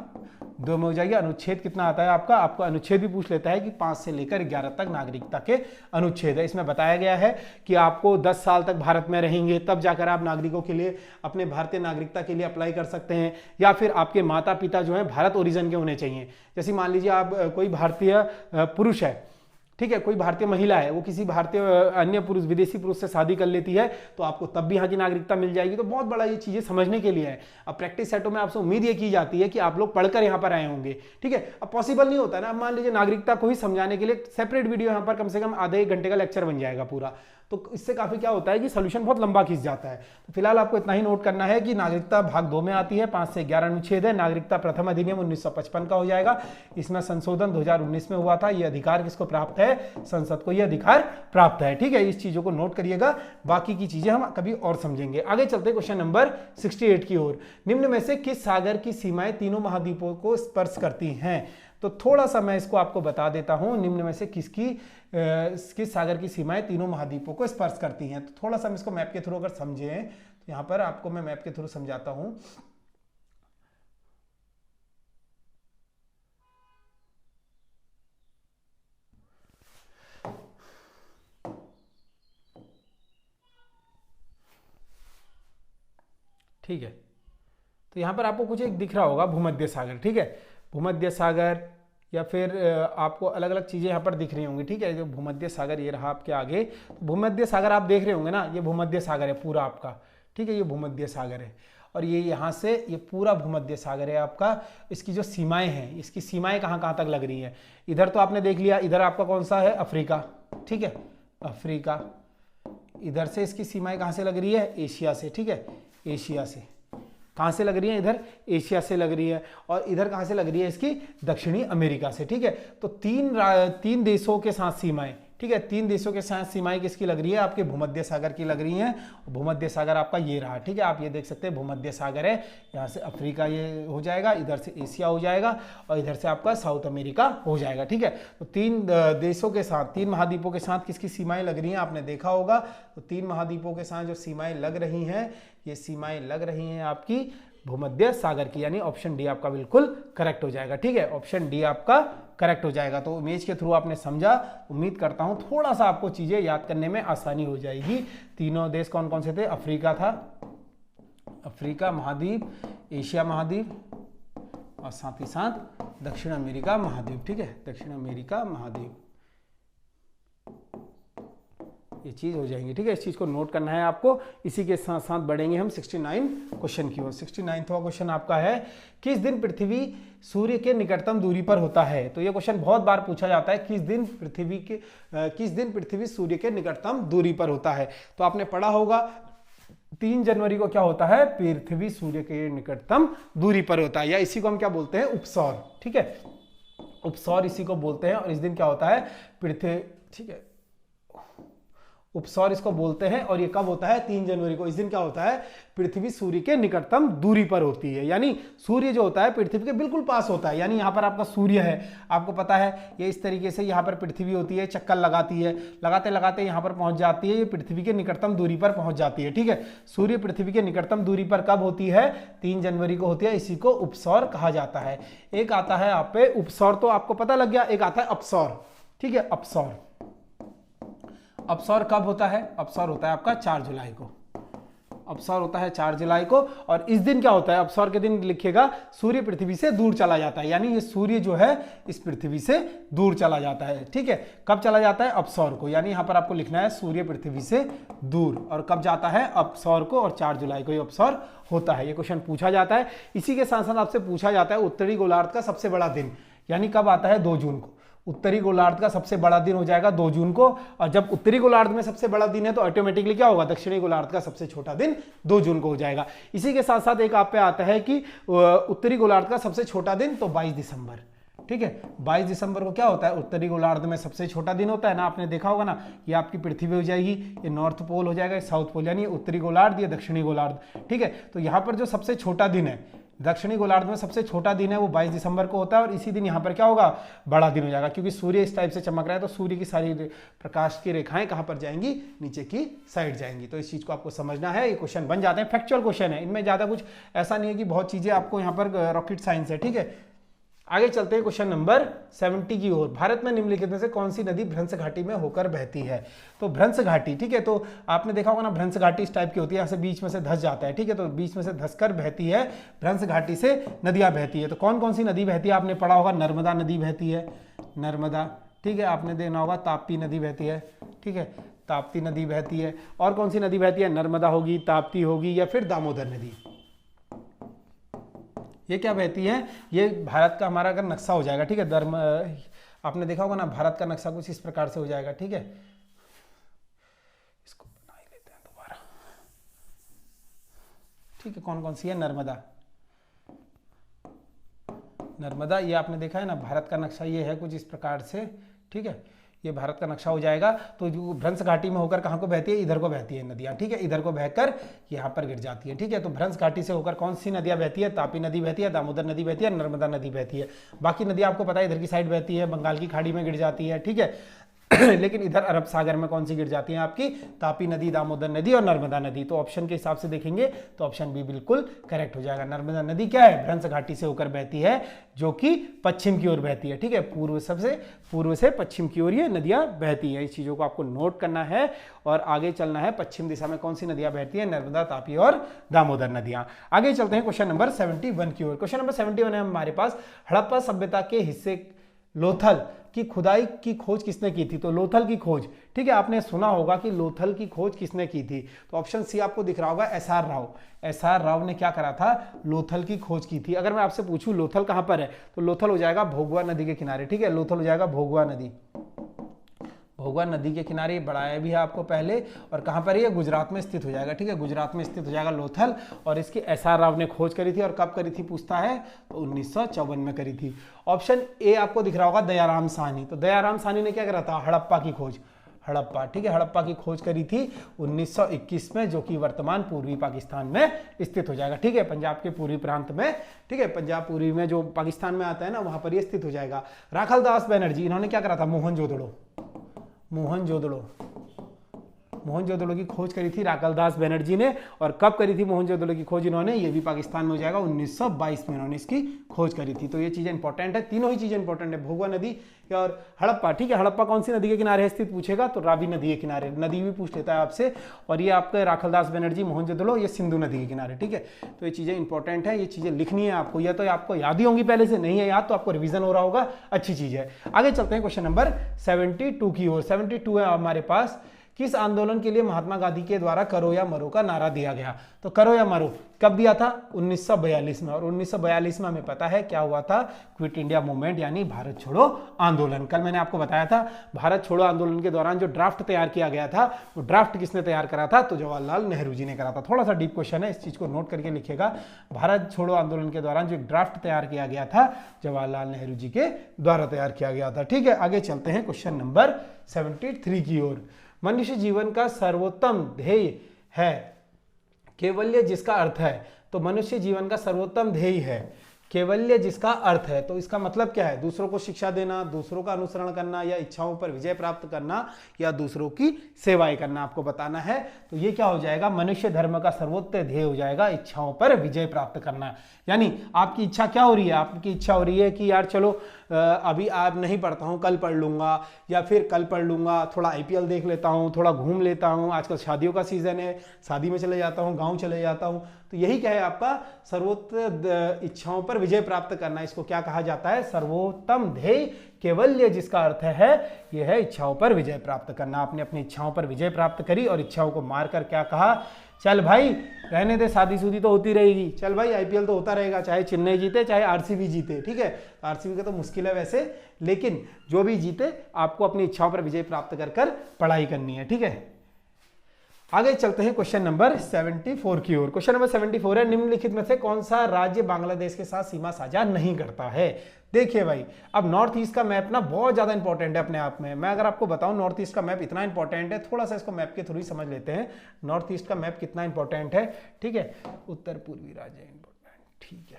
2 में हो जाएगी। अनुच्छेद कितना आता है आपका? आपको अनुच्छेद भी पूछ लेता है कि 5 से लेकर 11 तक नागरिकता के अनुच्छेद है। इसमें बताया गया है कि आपको 10 साल तक भारत में रहेंगे तब जाकर आप नागरिकों के लिए, अपने भारतीय नागरिकता के लिए अप्लाई कर सकते हैं, या फिर आपके माता पिता जो है भारत ओरिजिन के होने चाहिए। जैसे मान लीजिए आप कोई भारतीय पुरुष है, ठीक है, कोई भारतीय महिला है, वो किसी भारतीय अन्य पुरुष, विदेशी पुरुष से शादी कर लेती है, तो आपको तब भी यहाँ की नागरिकता मिल जाएगी। तो बहुत बड़ा ये चीजें समझने के लिए है। अब प्रैक्टिस सेटों में आपसे उम्मीद ये की जाती है कि आप लोग पढ़कर यहाँ पर आए होंगे, ठीक है। अब पॉसिबल नहीं होता ना, अब मान लीजिए नागरिकता को ही समझाने के लिए सेपरेट वीडियो यहाँ पर कम से कम आधे 1 घंटे का लेक्चर बन जाएगा पूरा, तो इससे काफी क्या होता है कि सोल्यूशन बहुत लंबा खींच जाता है। तो फिलहाल आपको इतना ही नोट करना है कि नागरिकता भाग 2 में आती है, 5 से 11 अनुच्छेद है। नागरिकता प्रथम अधिनियम 1955 का हो जाएगा, इसमें संशोधन 2019 में हुआ था। ये अधिकार किसको प्राप्त है? संसद को ये अधिकार प्राप्त है, ठीक है। इस चीजों को नोट करिएगा, बाकी की चीजें हम कभी और समझेंगे। आगे चलते हैं क्वेश्चन नंबर 68 की ओर। निम्न में से किस सागर की सीमाएं तीनों महाद्वीपों को स्पर्श करती हैं? तो थोड़ा सा मैं इसको आपको बता देता हूं, निम्न में से किस सागर की सीमाएं तीनों महाद्वीपों को स्पर्श करती हैं। तो थोड़ा सा हम इसको मैप के थ्रू अगर समझें, तो यहां पर आपको मैं मैप के थ्रू समझाता हूं। ठीक है, तो यहां पर आपको कुछ एक दिख रहा होगा, भूमध्य सागर, ठीक है, भूमध्य सागर, या फिर आपको अलग अलग चीजें यहाँ पर दिख रही होंगी, ठीक है। जो भूमध्य सागर ये रहा आपके आगे, भूमध्य सागर आप देख रहे होंगे ना, ये भूमध्य सागर है पूरा आपका, ठीक है, ये भूमध्य सागर है। और ये यहाँ से ये पूरा भूमध्य सागर है आपका। इसकी जो सीमाएं हैं, इसकी सीमाएं कहाँ कहाँ तक लग रही है? इधर तो आपने देख लिया, इधर आपका कौन सा है? अफ्रीका, ठीक है, अफ्रीका। इधर से इसकी सीमाएं कहाँ से लग रही है? एशिया से, ठीक है, एशिया से। कहाँ से लग रही है? इधर एशिया से लग रही है। और इधर कहाँ से लग रही है? इसकी दक्षिणी अमेरिका से, ठीक है। तो तीन देशों के साथ सीमाएं, ठीक है। 3 देशों के साथ सीमाएं किसकी लग रही है, आपके भूमध्य सागर की लग रही हैं। भूमध्य सागर आपका ये रहा, ठीक है। आप ये देख सकते हैं भूमध्य सागर है, यहाँ से अफ्रीका ये हो जाएगा, इधर से एशिया हो जाएगा और इधर से आपका साउथ अमेरिका हो जाएगा, ठीक है। तो 3 देशों के साथ, 3 महाद्वीपों के साथ किसकी सीमाएं लग रही हैं, आपने देखा होगा। तो 3 महाद्वीपों के साथ जो सीमाएं लग रही हैं, ये सीमाएं लग रही हैं आपकी भूमध्य सागर की, यानी ऑप्शन डी आपका बिल्कुल करेक्ट हो जाएगा, ठीक है। ऑप्शन डी आपका करेक्ट हो जाएगा। तो इमेज के थ्रू आपने समझा, उम्मीद करता हूं थोड़ा सा आपको चीजें याद करने में आसानी हो जाएगी। तीनों देश कौन कौन से थे, अफ्रीका था, अफ्रीका महाद्वीप, एशिया महाद्वीप और साथ ही साथ दक्षिण अमेरिका महाद्वीप, ठीक है, दक्षिण अमेरिका महाद्वीप। ये चीज हो जाएंगी, ठीक है। इस चीज को नोट करना है आपको। इसी के साथ साथ बढ़ेंगे हम 69 क्वेश्चन की ओर। 69वां क्वेश्चन आपका है, किस दिन पृथ्वी सूर्य के निकटतम दूरी पर होता है। तो ये क्वेश्चन बहुत बार पूछा जाता है, किस दिन पृथ्वी सूर्य के निकटतम दूरी पर होता है। तो आपने पढ़ा होगा 3 जनवरी को क्या होता है, पृथ्वी सूर्य के निकटतम दूरी पर होता है, या इसी को हम क्या बोलते हैं, उपसौर, ठीक है। उपसौर इसी को बोलते हैं। और इस दिन क्या होता है, पृथ्वी, ठीक है, उपसौर इसको बोलते हैं। और ये कब होता है, 3 जनवरी को। इस दिन क्या होता है, पृथ्वी सूर्य के निकटतम दूरी पर होती है, यानी सूर्य जो होता है पृथ्वी के बिल्कुल पास होता है। यानी यहाँ पर आपका सूर्य है, आपको पता है ये इस तरीके से यहाँ पर पृथ्वी होती है, चक्कर लगाती है, लगाते लगाते यहाँ पर पहुंच जाती है, ये पृथ्वी के निकटतम दूरी पर पहुंच जाती है, ठीक है। सूर्य पृथ्वी के निकटतम दूरी पर कब होती है, 3 जनवरी को होती है। इसी को उपसौर कहा जाता है। एक आता है आप पे उपसौर, तो आपको पता लग गया। एक आता है अपसौर, ठीक है, अपसौर। अपसौर कब होता है, अपसौर होता है आपका 4 जुलाई को। अपसौर होता है 4 जुलाई को। और इस दिन क्या होता है, अपसौर के दिन लिखिएगा, सूर्य पृथ्वी से दूर चला जाता है, यानी ये सूर्य जो है इस पृथ्वी से दूर चला जाता है, ठीक है। कब चला जाता है, अपसौर को, यानी यहां पर आपको लिखना है सूर्य पृथ्वी से दूर। और कब जाता है, अपसौर को, और 4 जुलाई को ये अपसौर होता है। ये क्वेश्चन पूछा जाता है। इसी के साथ साथ आपसे पूछा जाता है उत्तरी गोलार्ध का सबसे बड़ा दिन, यानी कब आता है, 2 जून को। उत्तरी गोलार्ध का सबसे बड़ा दिन हो जाएगा 2 जून को। और जब उत्तरी गोलार्ध में सबसे बड़ा दिन है तो ऑटोमेटिकली क्या होगा, दक्षिणी गोलार्ध का सबसे छोटा दिन 2 जून को हो जाएगा। इसी के साथ साथ एक आप पे आता है कि उत्तरी गोलार्ध का सबसे छोटा दिन, तो 22 दिसंबर, ठीक है। 22 दिसंबर को क्या होता है, उत्तरी गोलार्ध में सबसे छोटा दिन होता है ना। आपने देखा होगा ना, ये आपकी पृथ्वी हो जाएगी, ये नॉर्थ पोल हो जाएगा, साउथ पोल, यानी उत्तरी गोलार्ध, ये दक्षिणी गोलार्ध, ठीक है। तो यहाँ पर जो सबसे छोटा दिन है, दक्षिणी गोलार्ध में सबसे छोटा दिन है, वो 22 दिसंबर को होता है। और इसी दिन यहाँ पर क्या होगा, बड़ा दिन हो जाएगा, क्योंकि सूर्य इस टाइप से चमक रहा है। तो सूर्य की सारी प्रकाश की रेखाएं कहाँ पर जाएंगी, नीचे की साइड जाएंगी। तो इस चीज को आपको समझना है। ये क्वेश्चन बन जाते हैं, फैक्चुअल क्वेश्चन है, इनमें ज्यादा कुछ ऐसा नहीं है कि बहुत चीजें आपको यहाँ पर रॉकेट साइंस है, ठीक है। आगे चलते हैं क्वेश्चन नंबर 70 की ओर। भारत में निम्नलिखित में से कौन सी नदी भ्रंश घाटी में होकर बहती है। तो भ्रंश घाटी, ठीक है, तो आपने देखा होगा ना, भ्रंश घाटी इस टाइप की होती है, यहाँ से बीच में से धस जाता है, ठीक है। तो बीच में से धसकर बहती है, भ्रंश घाटी से नदियां बहती है। तो कौन कौन सी नदी बहती है, आपने पढ़ा होगा, नर्मदा नदी बहती है, नर्मदा, ठीक है। आपने देखना होगा ताप्ती नदी बहती है, ठीक है, ताप्ती नदी बहती है। और कौन सी नदी बहती है, नर्मदा होगी, ताप्ती होगी, या फिर दामोदर नदी। ये क्या बहती है, ये भारत का हमारा अगर नक्शा हो जाएगा, ठीक है, आपने देखा होगा ना, भारत का नक्शा कुछ इस प्रकार से हो जाएगा, ठीक है। इसको बना ही लेते हैं दोबारा, ठीक है। कौन कौन सी है, नर्मदा, नर्मदा, ये आपने देखा है ना, भारत का नक्शा ये है कुछ इस प्रकार से, ठीक है। ये भारत का नक्शा हो जाएगा। तो जो भ्रंश घाटी में होकर कहाँ को बहती है, इधर को बहती है नदियाँ, ठीक है, इधर को बहकर यहाँ पर गिर जाती है, ठीक है। तो भ्रंश घाटी से होकर कौन सी नदियाँ बहती है, तापी नदी बहती है, दामोदर नदी बहती है, नर्मदा नदी बहती है। बाकी नदियाँ आपको पता है इधर की साइड बहती है, बंगाल की खाड़ी में गिर जाती है, ठीक है। लेकिन इधर अरब सागर में कौन सी गिर जाती है, आपकी तापी नदी, दामोदर नदी और नर्मदा नदी। तो ऑप्शन के हिसाब से देखेंगे तो ऑप्शन बी बिल्कुल करेक्ट हो जाएगा। नर्मदा नदी क्या है, भ्रंश घाटी से होकर बहती है, जो कि पश्चिम की ओर बहती है, ठीक है। पूर्व से पश्चिम की ओर ये नदियां बहती हैं। इस चीजों को आपको नोट करना है और आगे चलना है। पश्चिम दिशा में कौन सी नदियां बहती है, नर्मदा, तापी और दामोदर नदियां। आगे चलते हैं क्वेश्चन नंबर 71 की ओर। क्वेश्चन नंबर 71 है हमारे पास, हड़प्पा सभ्यता के हिस्से लोथल की खुदाई की खोज किसने की थी। तो लोथल की खोज, ठीक है, आपने सुना होगा कि लोथल की खोज किसने की थी। तो ऑप्शन सी आपको दिख रहा होगा, एसआर राव। एसआर राव ने क्या करा था, लोथल की खोज की थी। अगर मैं आपसे पूछूं लोथल कहां पर है, तो लोथल हो जाएगा भोगवा नदी के किनारे, ठीक है। लोथल हो जाएगा भोगवा नदी, भोगवा नदी के किनारे बढ़ाया भी है आपको पहले। और कहां पर ये, गुजरात में स्थित हो जाएगा, ठीक है, गुजरात में स्थित हो जाएगा लोथल। और इसकी एसआर राव ने खोज करी थी, और कब करी थी पूछता है, तो 1954 में करी थी। ऑप्शन ए आपको दिख रहा होगा, दयाराम साहनी। तो दयाराम साहनी ने क्या करा था, हड़प्पा की खोज। हड़प्पा, ठीक है। हड़प्पा की खोज करी थी 1921 में, जो कि वर्तमान पूर्वी पाकिस्तान में स्थित हो जाएगा, ठीक है, पंजाब के पूर्वी प्रांत में, ठीक है, पंजाब पूर्वी में जो पाकिस्तान में आता है ना, वहां पर ये स्थित हो जाएगा। राखालदास बनर्जी, इन्होंने क्या करा था, मोहनजोदड़ो की खोज करी थी राखालदास बनर्जी ने। और कब करी थी मोहनजोदड़ो की खोज इन्होंने, ये भी पाकिस्तान में हो जाएगा, 1922 में इन्होंने इसकी खोज करी थी। तो ये चीजें इंपॉर्टेंट है, तीनों ही चीजें इंपॉर्टेंट है, भोगवा नदी और हड़प्पा, ठीक है। हड़प्पा कौन सी नदी के किनारे स्थित पूछेगा तो रावी नदी के किनारे, नदी भी पूछ लेता है आपसे। और ये आपके राखालदास बनर्जी, मोहनजोदड़ो, ये सिंधु नदी के किनारे, ठीक है। तो ये चीजें इंपॉर्टेंट है, ये चीजें लिखनी है आपको, या तो आपको याद ही होंगी पहले से, नहीं है याद तो आपको रिवीजन हो रहा होगा, अच्छी चीज है। आगे चलते हैं क्वेश्चन नंबर 72 की ओर। 72 है हमारे पास, किस आंदोलन के लिए महात्मा गांधी के द्वारा करो या मरो का नारा दिया गया। तो करो या मरो कब दिया था, 1942 में। और 1942 में हमें पता है क्या हुआ था, क्विट इंडिया मूवमेंट यानी भारत छोड़ो आंदोलन। कल मैंने आपको बताया था भारत छोड़ो आंदोलन के दौरान जो ड्राफ्ट तैयार किया गया था, वो ड्राफ्ट किसने तैयार करा था, तो जवाहरलाल नेहरू जी ने करा था। थोड़ा सा डीप क्वेश्चन है, इस चीज को नोट करके लिखिएगा। भारत छोड़ो आंदोलन के दौरान जो ड्राफ्ट तैयार किया गया था, जवाहरलाल नेहरू जी के द्वारा तैयार किया गया था, ठीक है। आगे चलते हैं क्वेश्चन नंबर 73 की ओर। मनुष्य जीवन का सर्वोत्तम ध्येय है कैवल्य, जिसका अर्थ है, तो मनुष्य जीवन का सर्वोत्तम ध्येय है कैवल्य, जिसका अर्थ है, तो इसका मतलब क्या है, दूसरों को शिक्षा देना, दूसरों का अनुसरण करना, या इच्छाओं पर विजय प्राप्त करना, या दूसरों की सेवाएं करना, आपको बताना है। तो ये क्या हो जाएगा, मनुष्य धर्म का सर्वोच्च ध्येय हो जाएगा इच्छाओं पर विजय प्राप्त करना। यानी आपकी इच्छा क्या हो रही है, आपकी इच्छा हो रही है कि यार चलो अभी आप नहीं पढ़ता हूँ, कल पढ़ लूंगा, या फिर कल पढ़ लूंगा, थोड़ा IPL देख लेता हूँ, थोड़ा घूम लेता हूँ, आजकल शादियों का सीजन है, शादी में चले जाता हूँ, गाँव चले जाता हूँ। तो यही क्या है आपका सर्वोत्तम इच्छाओं पर विजय प्राप्त करना, इसको क्या कहा जाता है, सर्वोत्तम ध्येय कैवल्य, जिसका अर्थ है यह है इच्छाओं पर विजय प्राप्त करना। आपने अपनी इच्छाओं पर विजय प्राप्त करी और इच्छाओं को मारकर क्या कहा, चल भाई रहने दे, शादीशुदी तो होती रहेगी, चल भाई IPL तो होता रहेगा, चाहे चेन्नई जीते चाहे RCB जीते, ठीक है। तो RCB का तो मुश्किल है वैसे, लेकिन जो भी जीते आपको अपनी इच्छाओं पर विजय प्राप्त कर कर पढ़ाई करनी है, ठीक है। आगे चलते हैं क्वेश्चन नंबर 74 की ओर। क्वेश्चन नंबर 74 है, निम्नलिखित में से कौन सा राज्य बांग्लादेश के साथ सीमा साझा नहीं करता है। देखिए भाई, अब नॉर्थ ईस्ट का मैप ना बहुत ज्यादा इंपॉर्टेंट है अपने आप में। मैं अगर आपको बताऊं नॉर्थ ईस्ट का मैप इतना इंपॉर्टेंट है, थोड़ा सा इसको मैप के थ्रू ही समझ लेते हैं, नॉर्थ ईस्ट का मैप कितना इंपॉर्टेंट है, ठीक है। उत्तर पूर्वी राज्य इंपॉर्टेंट, ठीक है।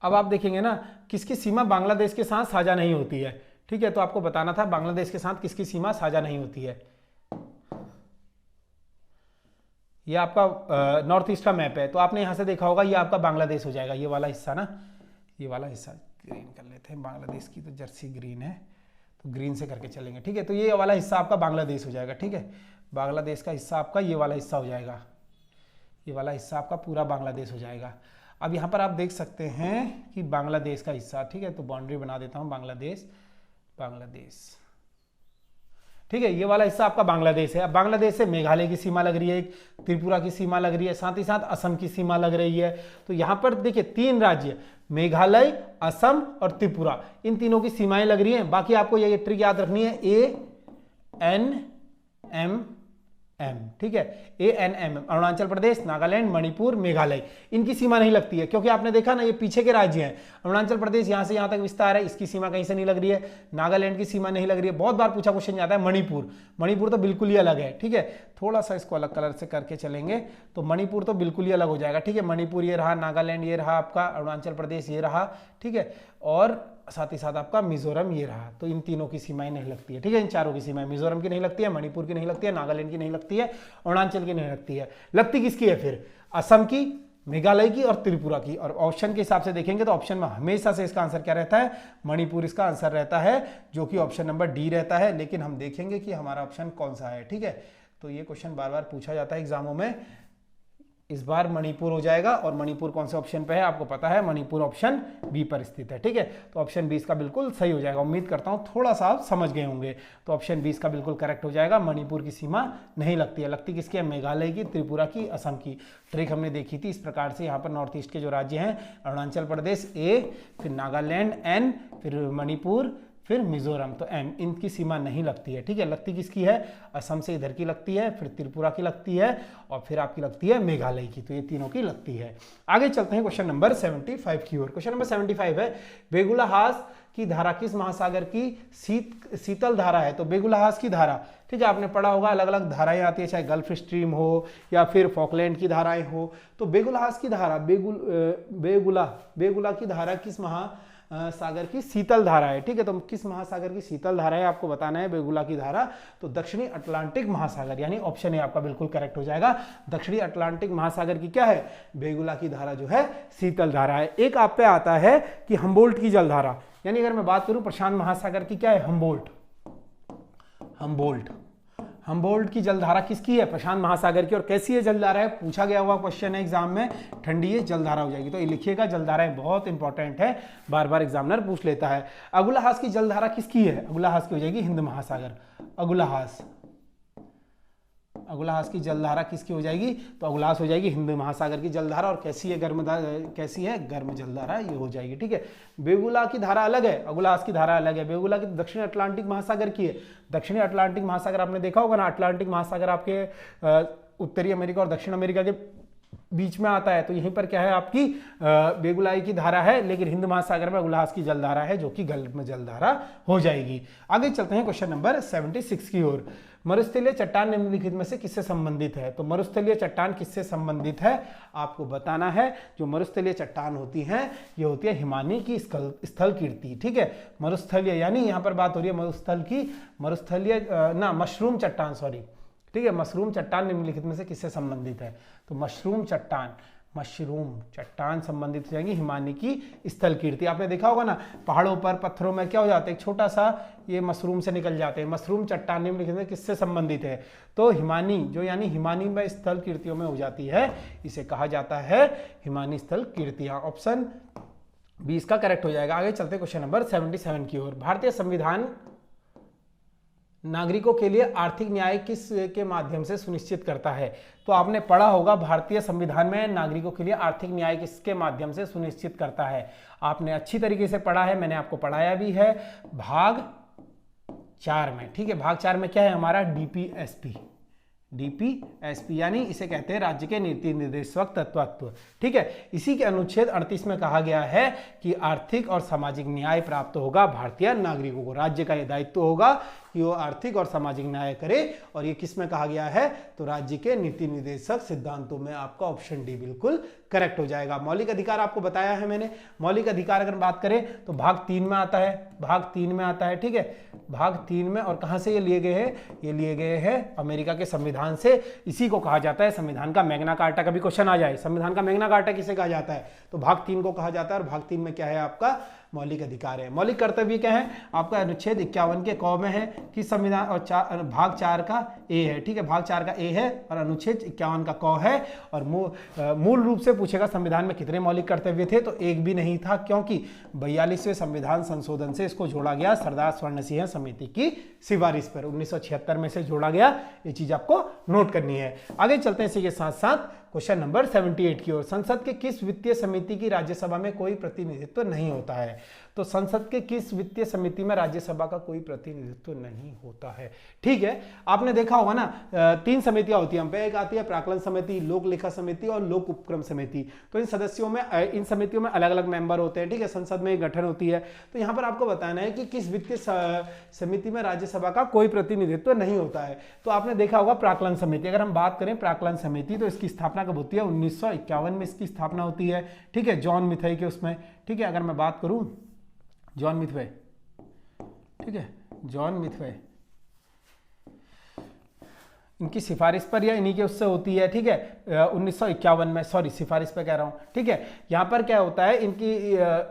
अब आप देखेंगे ना किसकी सीमा बांग्लादेश के साथ साझा नहीं होती है, ठीक है। तो आपको बताना था बांग्लादेश के साथ किसकी सीमा साझा नहीं होती है। ये आपका नॉर्थ ईस्ट का मैप है, तो आपने यहां से देखा होगा ये आपका बांग्लादेश हो जाएगा, ये वाला हिस्सा ना, ये वाला हिस्सा ग्रीन कर लेते हैं, बांग्लादेश की तो जर्सी ग्रीन है, तो ग्रीन से करके चलेंगे, ठीक है। तो ये वाला हिस्सा आपका बांग्लादेश हो जाएगा, ठीक है। बांग्लादेश का हिस्सा आपका ये वाला हिस्सा हो जाएगा, ये वाला हिस्सा आपका पूरा बांग्लादेश हो जाएगा। अब यहाँ पर आप देख सकते हैं कि बांग्लादेश का हिस्सा, ठीक है, तो बाउंड्री बना देता हूँ, बांग्लादेश, ठीक है। ये वाला हिस्सा आपका बांग्लादेश है। अब बांग्लादेश से मेघालय की सीमा लग रही है, एक त्रिपुरा की सीमा लग रही है, साथ ही साथ असम की सीमा लग रही है। तो यहां पर देखिए 3 राज्य, मेघालय, असम और त्रिपुरा, इन तीनों की सीमाएं लग रही हैं। बाकी आपको ये ट्रिक याद रखनी है, ANMM, ठीक है, ANMM, अरुणाचल प्रदेश, नागालैंड, मणिपुर, मेघालय, इनकी सीमा नहीं लगती है, क्योंकि आपने देखा ना ये पीछे के राज्य हैं। अरुणाचल प्रदेश यहां से यहां तक विस्तार है, इसकी सीमा कहीं से नहीं लग रही है। नागालैंड की सीमा नहीं लग रही है। बहुत बार पूछा क्वेश्चन जाता है मणिपुर तो बिल्कुल ही अलग है, ठीक है। थोड़ा सा इसको अलग कलर से करके चलेंगे तो मणिपुर तो बिल्कुल ही अलग हो जाएगा, ठीक है। मणिपुर ये रहा, नागालैंड ये रहा आपका, अरुणाचल प्रदेश ये रहा, ठीक है, और साथ ही साथ आपका मिजोरम ये रहा। तो इन तीनों की सीमाएं नहीं लगती है, ठीक है। इन चारों की सीमाएं, मिजोरम की नहीं लगती है, मणिपुर की नहीं लगती है, नागालैंड की नहीं लगती है, अरुणाचल की नहीं लगती है। लगती किसकी है फिर, असम की, मेघालय की और त्रिपुरा की। और ऑप्शन के हिसाब से देखेंगे तो ऑप्शन में हमेशा से इसका आंसर क्या रहता है, मणिपुर इसका आंसर रहता है, जो कि ऑप्शन नंबर डी रहता है। लेकिन हम देखेंगे कि हमारा ऑप्शन कौन सा है, ठीक है। तो ये क्वेश्चन बार बार पूछा जाता है एग्जामों में, इस बार मणिपुर हो जाएगा। और मणिपुर कौन से ऑप्शन पे है आपको पता है, मणिपुर ऑप्शन बी पर स्थित है, ठीक है। तो ऑप्शन 20 का बिल्कुल सही हो जाएगा। उम्मीद करता हूं थोड़ा सा आप समझ गए होंगे। तो ऑप्शन 20 का बिल्कुल करेक्ट हो जाएगा। मणिपुर की सीमा नहीं लगती है, लगती किसकी है, मेघालय की, त्रिपुरा की, असम की। ट्रिक हमने देखी थी इस प्रकार से। यहाँ पर नॉर्थ ईस्ट के जो राज्य हैं, अरुणाचल प्रदेश A, फिर नागालैंड N, फिर मणिपुर, फिर मिजोरम तो M, इनकी सीमा नहीं लगती है, ठीक है। लगती किसकी है, असम से इधर की लगती है, फिर त्रिपुरा की लगती है, और फिर आपकी लगती है मेघालय की। तो ये तीनों की लगती है। आगे चलते हैं क्वेश्चन नंबर 75 की ओर। क्वेश्चन नंबर 75 है, वेगुला हास की धारा किस महासागर की शीतल धारा है? तो बेगुलाहास की धारा, ठीक है, आपने पढ़ा होगा अलग अलग धाराएं आती है, चाहे गल्फ स्ट्रीम हो या फिर फॉकलैंड की धाराएं हो। तो बेगुलाहास की धारा बेगुला की धारा किस महासागर की शीतल धारा है? ठीक है, तो किस महासागर की शीतल धारा है आपको बताना है बेगुला की धारा। तो दक्षिणी अटलांटिक महासागर, यानी ऑप्शन ए आपका बिल्कुल करेक्ट हो जाएगा। दक्षिणी अटलांटिक महासागर की क्या है? बेगुला की धारा जो है शीतल धारा है। एक आप पे आता है कि हम्बोल्ट की जलधारा, यानी अगर मैं बात करूं प्रशांत महासागर की, क्या है? हम्बोल्ट की जलधारा किसकी है? प्रशांत महासागर की। और कैसी है जलधारा है? पूछा गया हुआ क्वेश्चन है एग्जाम में, ठंडी है जलधारा हो जाएगी। तो ये लिखिएगा, जलधाराएं बहुत इंपॉर्टेंट है, बार बार एग्जामिनर पूछ लेता है। अगुलाहास की जलधारा किसकी है? अगुलाहास की हो जाएगी हिंद महासागर। अगुलाहास की जलधारा किसकी हो जाएगी? तो अगुलाहास हो जाएगी हिंद महासागर की जलधारा। और कैसी है? गर्म जलधारा ये हो जाएगी। ठीक है, बेगुला की धारा अलग है, अगुलाहास की धारा अलग है। बेगुला की दक्षिण अटलांटिक महासागर की है। दक्षिणी अटलांटिक महासागर आपने देखा होगा ना, अटलांटिक महासागर आपके उत्तरी अमेरिका और दक्षिण अमेरिका के बीच में आता है। तो यहीं पर क्या है आपकी बेगुलाई की धारा है, लेकिन हिंद महासागर में अगुलाहास की जलधारा है, जो कि गर्म जलधारा हो जाएगी। आगे चलते हैं क्वेश्चन नंबर 76 की ओर। मरुस्थलीय चट्टान निम्नलिखित में से किससे संबंधित है? तो मरुस्थलीय चट्टान किससे संबंधित है आपको बताना है। जो मरुस्थलीय चट्टान होती है ये होती है हिमानी की स्थल कीर्ति। ठीक है, मरुस्थलीय यानी यहाँ पर बात हो रही है मशरूम चट्टान, सॉरी, ठीक है, मशरूम चट्टान निम्नलिखित में से किससे संबंधित है? तो मशरूम चट्टान संबंधित हो जाएंगी हिमानी की स्थल कीर्ति। आपने देखा होगा ना, पहाड़ों पर पत्थरों में क्या हो जाता है, एक छोटा सा ये मशरूम से निकल जाते हैं। मशरूम चट्टान निम्नलिखित में किससे संबंधित है? तो हिमानी, जो यानी हिमानी में स्थल कीर्तियों में हो जाती है, इसे कहा जाता है हिमानी स्थल कीर्तियां। ऑप्शन 20 का करेक्ट हो जाएगा। आगे चलते क्वेश्चन नंबर 77 की ओर। भारतीय संविधान नागरिकों के लिए आर्थिक न्याय किस के माध्यम से सुनिश्चित करता है? तो आपने पढ़ा होगा भारतीय संविधान में नागरिकों के लिए आर्थिक न्याय किसके माध्यम से सुनिश्चित करता है। आपने अच्छी तरीके से पढ़ा है, मैंने आपको पढ़ाया भी है भाग 4 में। ठीक है, भाग 4 में क्या है हमारा? डीपीएसपी, यानी इसे कहते हैं राज्य के नीति निर्देशक तत्व। ठीक है, इसी के अनुच्छेद 38 में कहा गया है कि आर्थिक और सामाजिक न्याय प्राप्त होगा भारतीय नागरिकों को। राज्य का यह दायित्व होगा कि वो आर्थिक और सामाजिक न्याय करे, और ये किस में कहा गया है? तो राज्य के नीति निर्देशक सिद्धांतों में। आपका ऑप्शन डी बिल्कुल करेक्ट हो जाएगा। मौलिक अधिकार आपको बताया है मैंने। मौलिक अधिकार अगर बात करें तो भाग 3 में आता है, ठीक है, भाग 3 में। और कहां से ये लिए गए हैं? ये लिए गए हैं अमेरिका के संविधान से। इसी को कहा जाता है संविधान का मैग्ना कार्टा। कभी क्वेश्चन आ जाए संविधान का मैग्ना कार्टा किसे कहा जाता है? तो भाग 3 को कहा जाता है। और भाग 3 में क्या है आपका? मौलिक अधिकार है। मौलिक कर्तव्य क्या है आपका? अनुच्छेद 51 के क में है कि संविधान, और भाग 4 का ए है। ठीक है, भाग 4 का ए है और अनुच्छेद 51 का क है। और मूल रूप से पूछेगा संविधान में कितने मौलिक कर्तव्य थे? तो एक भी नहीं था, क्योंकि 42वें संविधान संशोधन से इसको जोड़ा गया सरदार स्वर्ण सिंह समिति की सिफारिश पर। 1976 में से जोड़ा गया, ये चीज आपको नोट करनी है। आगे चलते हैं इसी के साथ साथ क्वेश्चन नंबर 78 की ओर। संसद के किस वित्तीय समिति की राज्यसभा में कोई प्रतिनिधित्व नहीं होता है? तो संसद के किस वित्तीय समिति में राज्यसभा का कोई प्रतिनिधित्व नहीं होता है? ठीक है, आपने देखा होगा ना 3 समितियां होती हैं। एक आती है प्राक्कलन समिति, लोक लेखा समिति और लोक उपक्रम समिति। तो इन समितियों में अलग अलग मेंबर होते हैं। ठीक है, संसद में एक गठन होती है। तो यहाँ पर आपको बताना है कि किस वित्तीय समिति में राज्यसभा का कोई प्रतिनिधित्व नहीं होता है। तो आपने देखा होगा प्राक्कलन समिति। अगर हम बात करें प्राक्कलन समिति, तो इसकी स्थापना कब होती है? 1951 में इसकी स्थापना होती है। ठीक है, जॉन मिथाई के उसमें। ठीक है, अगर मैं बात करूं जॉन मिथवे, ठीक है, जॉन मिथवे इनकी सिफारिश पर या इन्हीं के उससे होती है। ठीक है, 1951 में, सॉरी सिफारिश पे कह रहा हूं। ठीक है, यहां पर क्या होता है,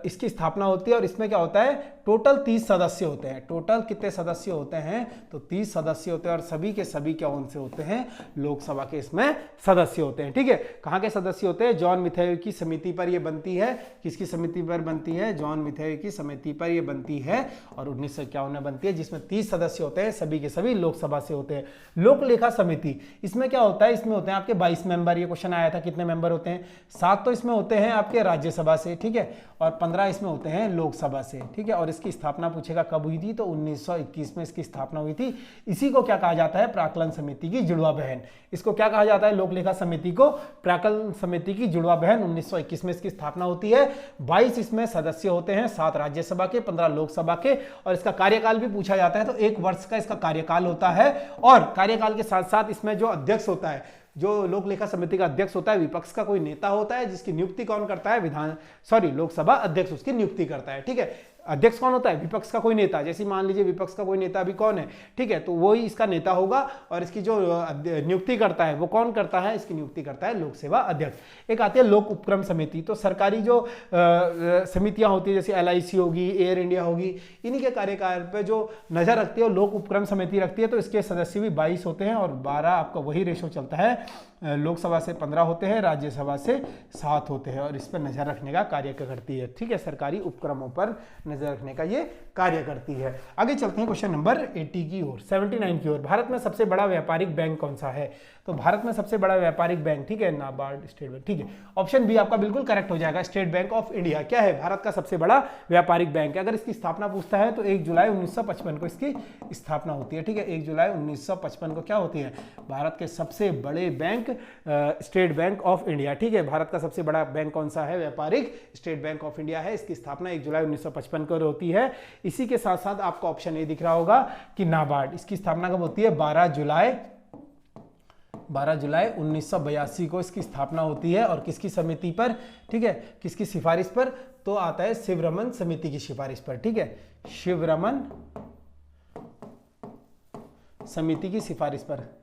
इसकी स्थापना होती है और इसमें क्या होता है? टोटल 30 सदस्य होते हैं। टोटल कितने सदस्य होते हैं? तो 30 सदस्य होते हैं। और सभी के सभी क्या उनसे होते हैं? लोकसभा के इसमें सदस्य होते हैं। ठीक है, कहाँ के सदस्य होते हैं? जॉन मिथाई की समिति पर यह बनती है। किसकी समिति पर बनती है? जॉन मिथाई की समिति पर यह बनती है और 1951 में बनती है, जिसमें 30 सदस्य होते हैं, सभी के सभी लोकसभा से होते हैं। लोक लेखा समिति, इसमें क्या होता है? इसमें होते हैं आपके 22 मेंबर। ये क्वेश्चन आया था, कितने मेंबर होते हैं? 7 तो इसमें होते हैं आपके राज्यसभा से। ठीक है, और 15 इसमें होते हैं लोकसभा से। ठीक है, और इसकी स्थापना पूछेगा कब हुई थी, तो 1921 में इसकी स्थापना हुई थी। इसी को क्या कहा जाता है, प्राक्कलन समिति की जुड़वा बहन। इसको क्या कहा जाता है, लोक लेखा समिति को प्राक्कलन समिति की जुड़वा बहन। 1921 में इसकी स्थापना होती है। 22 इसमें सदस्य होते हैं, 7 राज्यसभा के, 15 लोकसभा के, और इसका कार्यकाल भी पूछा जाता है तो 1 वर्ष का इसका कार्यकाल होता है। और कार्यकाल के साथ साथ इसमें जो अध्यक्ष होता है, जो लोक लेखा समिति का अध्यक्ष होता है, विपक्ष का कोई नेता होता है, जिसकी नियुक्ति कौन करता है, लोकसभा अध्यक्ष उसकी नियुक्ति करता है। ठीक है, अध्यक्ष कौन होता है, विपक्ष का कोई नेता। जैसे मान लीजिए विपक्ष का कोई नेता अभी कौन है, ठीक है, तो वही इसका नेता होगा, और इसकी जो नियुक्ति करता है वो कौन करता है, इसकी नियुक्ति करता है लोकसेवा अध्यक्ष। एक आती है लोक उपक्रम समिति। तो सरकारी जो समितियां होती है, जैसे LIC होगी, एयर इंडिया होगी, इन्हीं के कार्यकाल पर जो नजर रखती है वो लोक उपक्रम समिति रखती है। तो इसके सदस्य भी 22 होते हैं, और 12 आपका वही रेशो चलता है, लोकसभा से 15 होते हैं, राज्यसभा से 7 होते हैं, और इस पर नजर रखने का कार्य करती है। ठीक है, सरकारी उपक्रमों पर नजर रखने का ये कार्य करती है। आगे चलते हैं क्वेश्चन नंबर 80 की ओर, 79 की ओर। भारत में सबसे बड़ा व्यापारिक बैंक कौन सा है? तो भारत में सबसे बड़ा व्यापारिक बैंक, ठीक है, नाबार्ड, स्टेट बैंक। ठीक है, ऑप्शन बी आपका बिल्कुल करेक्ट हो जाएगा, स्टेट बैंक ऑफ इंडिया। क्या है, भारत का सबसे बड़ा व्यापारिक बैंक है। अगर इसकी स्थापना पूछता है तो 1 जुलाई 1955 को इसकी स्थापना होती है। ठीक है, 1 जुलाई 1955 को क्या होती है, भारत के सबसे बड़े bank state bank of India. ठीक है, भारत का सबसे बड़ा बैंक कौन सा है, व्यापारिक, स्टेट बैंक ऑफ इंडिया है। इसकी स्थापना 1 जुलाई 1955 को होती है। इसी के साथ साथ आपको ऑप्शन ए दिख रहा होगा कि नाबार्ड, इसकी स्थापना कब होती है, 12 जुलाई 1982 को इसकी स्थापना होती है। और किसकी समिति पर, ठीक है, किसकी सिफारिश पर, तो आता है शिवरमन समिति की सिफारिश पर। ठीक है, शिवरमन समिति की सिफारिश पर।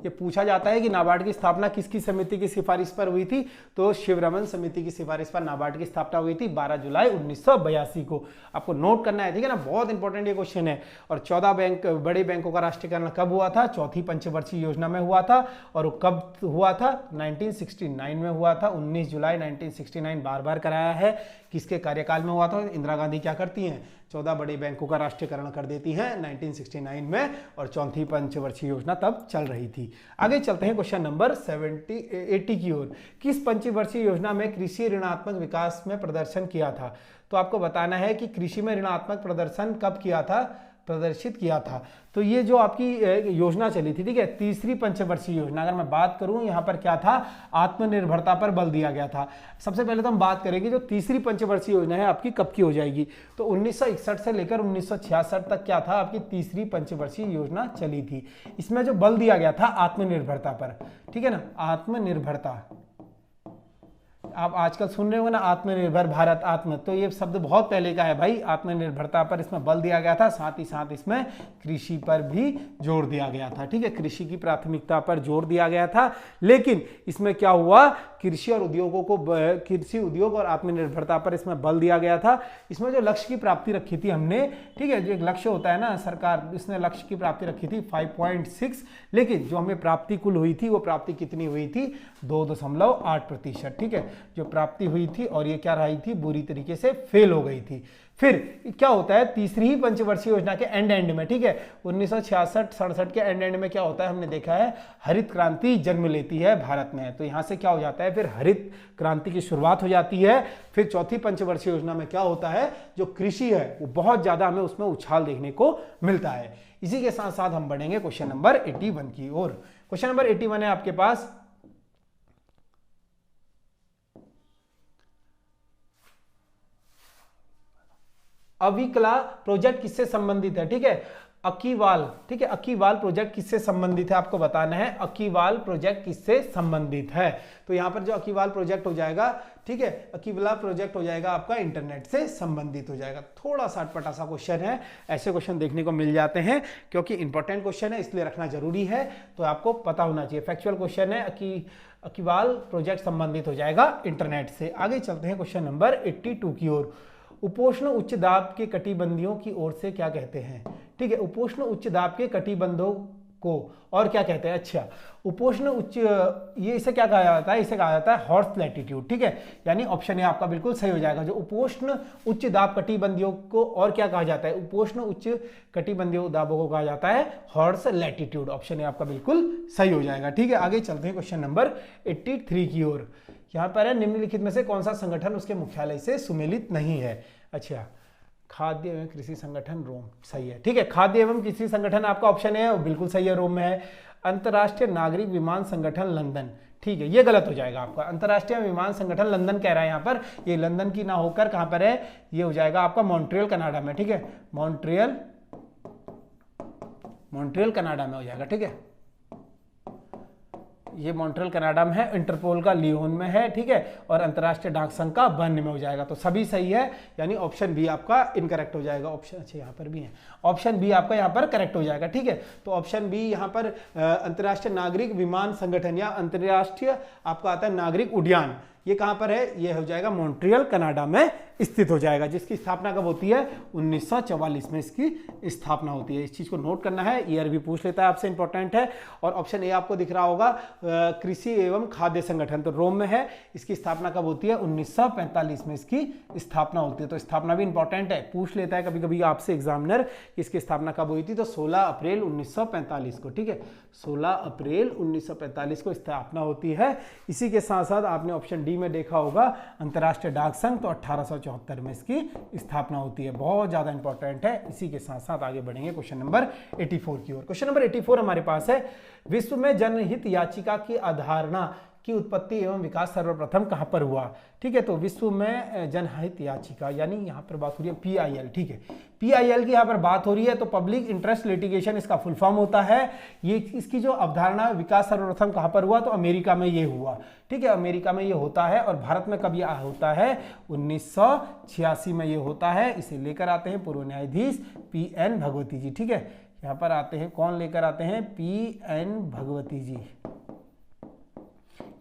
ये पूछा जाता है कि नाबार्ड की स्थापना किसकी समिति की सिफारिश पर हुई थी, तो शिवरमन समिति की सिफारिश पर नाबार्ड की स्थापना हुई थी 12 जुलाई 1982 को। आपको नोट करना है, ठीक है ना, बहुत इंपॉर्टेंट ये क्वेश्चन है। और 14 बड़े बैंकों का राष्ट्रीयकरण कब हुआ था, चौथी पंचवर्षीय योजना में हुआ था। और वो कब हुआ था, 1969 में हुआ था, 19 जुलाई 1969 बार बार कराया है। किसके कार्यकाल में हुआ था, इंदिरा गांधी क्या करती हैं, 14 बड़े बैंकों का राष्ट्रीयकरण कर देती हैं 1969 में, और चौथी पंचवर्षीय योजना तब चल रही थी। आगे चलते हैं क्वेश्चन नंबर 80 की ओर। किस पंचवर्षीय योजना में कृषि ऋणात्मक विकास में प्रदर्शन किया था? तो आपको बताना है कि कृषि में ऋणात्मक प्रदर्शन कब किया था, प्रदर्शित किया था। तो ये जो आपकी योजना चली थी, ठीक है, तीसरी पंचवर्षीय योजना, अगर मैं बात करूं यहाँ पर क्या था, आत्मनिर्भरता पर बल दिया गया था। सबसे पहले तो हम बात करेंगे जो तीसरी पंचवर्षीय योजना है आपकी कब की हो जाएगी, तो 1961 से लेकर 1966 तक क्या था, आपकी तीसरी पंचवर्षीय योजना चली थी। इसमें जो बल दिया गया था आत्मनिर्भरता पर, ठीक है ना, आत्मनिर्भरता। आप आजकल सुन रहे हो ना, आत्मनिर्भर भारत, आत्म, तो ये शब्द बहुत पहले का है भाई। आत्मनिर्भरता पर इसमें बल दिया गया था, साथ ही साथ इसमें कृषि पर भी जोर दिया गया था। ठीक है, कृषि की प्राथमिकता पर जोर दिया गया था। लेकिन इसमें क्या हुआ, कृषि और उद्योगों को, कृषि उद्योग और आत्मनिर्भरता पर इसमें बल दिया गया था। इसमें जो लक्ष्य की प्राप्ति रखी थी हमने, ठीक है, जो एक लक्ष्य होता है ना, सरकार इसने लक्ष्य की प्राप्ति रखी थी 5.6, लेकिन जो हमें प्राप्ति कुल हुई थी वो प्राप्ति कितनी हुई थी, 2.8%। ठीक है, जो प्राप्ति हुई थी, और ये क्या रही थी, बुरी तरीके से फेल हो गई थी। फिर क्या होता है, तीसरी ही पंचवर्षीय योजना के एंड में, ठीक है, 1966-67 के एंड में क्या होता है, हमने देखा है हरित क्रांति जन्म लेती है भारत में। तो यहां से क्या हो जाता है, फिर हरित क्रांति की शुरुआत हो जाती है। फिर चौथी पंचवर्षीय योजना में क्या होता है, जो कृषि है वो बहुत ज्यादा हमें उसमें उछाल देखने को मिलता है। इसी के साथ साथ हम बढ़ेंगे क्वेश्चन नंबर 81 की ओर। क्वेश्चन नंबर 81 है आपके पास, अविकला प्रोजेक्ट किससे संबंधित है? ठीक है, अकीवाल, ठीक है, अकीवाल प्रोजेक्ट किससे संबंधित है, आपको बताना है अकीवाल प्रोजेक्ट किससे संबंधित है। तो यहां पर जो अकीवाल प्रोजेक्ट हो जाएगा, ठीक है, अकीवाल प्रोजेक्ट हो जाएगा आपका इंटरनेट से संबंधित हो जाएगा। थोड़ा सा अटपटा सा क्वेश्चन है, ऐसे क्वेश्चन देखने को मिल जाते हैं क्योंकि इंपॉर्टेंट क्वेश्चन है, इसलिए रखना जरूरी है, तो आपको पता होना चाहिए। फैक्चुअल क्वेश्चन है, अकीवाल प्रोजेक्ट संबंधित हो जाएगा इंटरनेट से। आगे चलते हैं क्वेश्चन नंबर 82 की ओर। उपोष्ण उच्च दाब के कटिबंधियों की ओर से क्या कहते हैं? ठीक है, उपोष्ण उच्च दाब के कटिबंधों को और क्या कहते हैं? अच्छा, उपोष्ण उच्च, ये इसे क्या कहा जाता है, इसे कहा जाता है हॉर्स लैटिट्यूड। ठीक है, यानी ऑप्शन ए आपका बिल्कुल सही हो जाएगा। जो उपोष्ण उच्च दाब कटिबंधियों को और क्या कहा जाता है, उपोष्ण उच्च कटिबंधीय दाबों को कहा जाता है हॉर्स लैटिट्यूड। ऑप्शन ए आपका बिल्कुल सही हो जाएगा। ठीक है, आगे चलते हैं क्वेश्चन नंबर 83 की ओर। यहाँ पर है, निम्नलिखित में से कौन सा संगठन उसके मुख्यालय से सुमेलित नहीं है? अच्छा, खाद्य एवं कृषि संगठन रोम, सही है, ठीक है। खाद्य एवं कृषि संगठन आपका ऑप्शन है, बिल्कुल सही है, रोम में है। अंतर्राष्ट्रीय नागरिक विमान संगठन लंदन, ठीक है, ये गलत हो जाएगा आपका। अंतर्राष्ट्रीय विमान संगठन लंदन कह रहा है यहाँ पर, ये लंदन की ना होकर कहाँ पर है, ये हो जाएगा आपका मॉन्ट्रियल कनाडा में, ठीक है, मॉन्ट्रियल कनाडा में हो जाएगा, ठीक है, ये मॉन्ट्रियल कनाडा में है, इंटरपोल का लियोन में है, ठीक है, और अंतर्राष्ट्रीय डाक संघ का बर्न में हो जाएगा। तो सभी सही है, यानी ऑप्शन बी आपका इनकरेक्ट हो जाएगा। ऑप्शन, अच्छा यहाँ पर भी है, ऑप्शन बी आपका यहाँ पर करेक्ट हो जाएगा, ठीक है। तो ऑप्शन बी यहाँ पर अंतर्राष्ट्रीय नागरिक विमान संगठन या अंतर्राष्ट्रीय आपका आता है नागरिक उड्डयन, ये कहां पर है, ये हो जाएगा मॉन्ट्रियल कनाडा में स्थित हो जाएगा, जिसकी स्थापना कब होती है, 1944 में इसकी स्थापना होती है। इस चीज को नोट करना है, ईयर भी पूछ लेता है आपसे, इंपॉर्टेंट है। और ऑप्शन ए आपको दिख रहा होगा कृषि एवं खाद्य संगठन, तो रोम में है, इसकी स्थापना कब होती है, 1945 में इसकी स्थापना होती है। तो स्थापना भी इंपॉर्टेंट है, पूछ लेता है कभी कभी आपसे एग्जामिनर, इसकी स्थापना कब हुई थी, तो 16 अप्रैल 1945 को, ठीक है, 16 अप्रैल 1945 को स्थापना होती है। इसी के साथ साथ आपने ऑप्शन डी में देखा होगा अंतर्राष्ट्रीय डाक संघ, तो 1874 में इसकी स्थापना होती है, बहुत ज्यादा इंपॉर्टेंट है। इसी के साथ साथ आगे बढ़ेंगे क्वेश्चन नंबर 84 की ओर। क्वेश्चन नंबर 84 हमारे पास है, विश्व में जनहित याचिका की अवधारणा की उत्पत्ति एवं विकास सर्वप्रथम कहां पर हुआ, ठीक है। तो विश्व में जनहित याचिका, यानी यहां पर बात हो रही है PIL, ठीक है, PIL की यहां पर बात हो रही है, तो पब्लिक इंटरेस्ट लिटिगेशन इसका फुल फॉर्म होता है। ये इसकी जो अवधारणा विकास सर्वप्रथम कहां पर हुआ, तो अमेरिका में ये हुआ, ठीक है, अमेरिका में ये होता है। और भारत में कब यह होता है, 1986 में ये होता है। इसे लेकर आते हैं पूर्व न्यायाधीश PN भगवती जी, ठीक है, यहाँ पर आते हैं, कौन लेकर आते हैं, PN भगवती जी,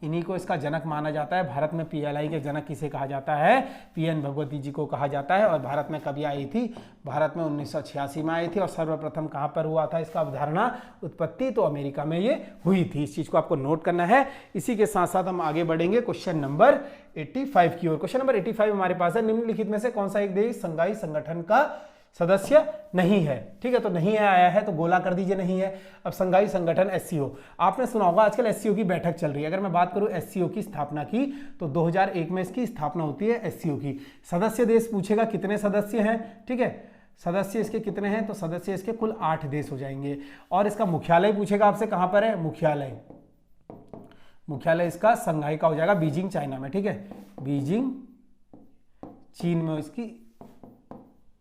इन्हीं को इसका जनक माना जाता है। भारत में PLI के जनक किसे कहा जाता है, PN भगवती जी को कहा जाता है। और भारत में कभी आई थी, भारत में 1986 में आई थी। और सर्वप्रथम कहां पर हुआ था इसका अवधारणा उत्पत्ति, तो अमेरिका में ये हुई थी। इस चीज को आपको नोट करना है। इसी के साथ साथ हम आगे बढ़ेंगे क्वेश्चन नंबर 85 की ओर। क्वेश्चन नंबर 85 हमारे पास है, निम्नलिखित में से कौन सा एक देश संघाई संगठन का सदस्य नहीं है, ठीक है, तो नहीं है आया है, तो गोला कर दीजिए नहीं है। अब संघाई संगठन SCO, आपने सुना होगा आजकल SCO की बैठक चल रही है। अगर मैं बात करूं SCO की स्थापना की, तो 2001 में इसकी स्थापना होती है SCO की। सदस्य देश पूछेगा कितने सदस्य हैं, ठीक है, सदस्य इसके कितने हैं, तो सदस्य इसके कुल 8 देश हो जाएंगे। और इसका मुख्यालय पूछेगा आपसे कहां पर है, मुख्यालय इसका संघाई का हो जाएगा बीजिंग चाइना में, ठीक है, बीजिंग चीन में इसकी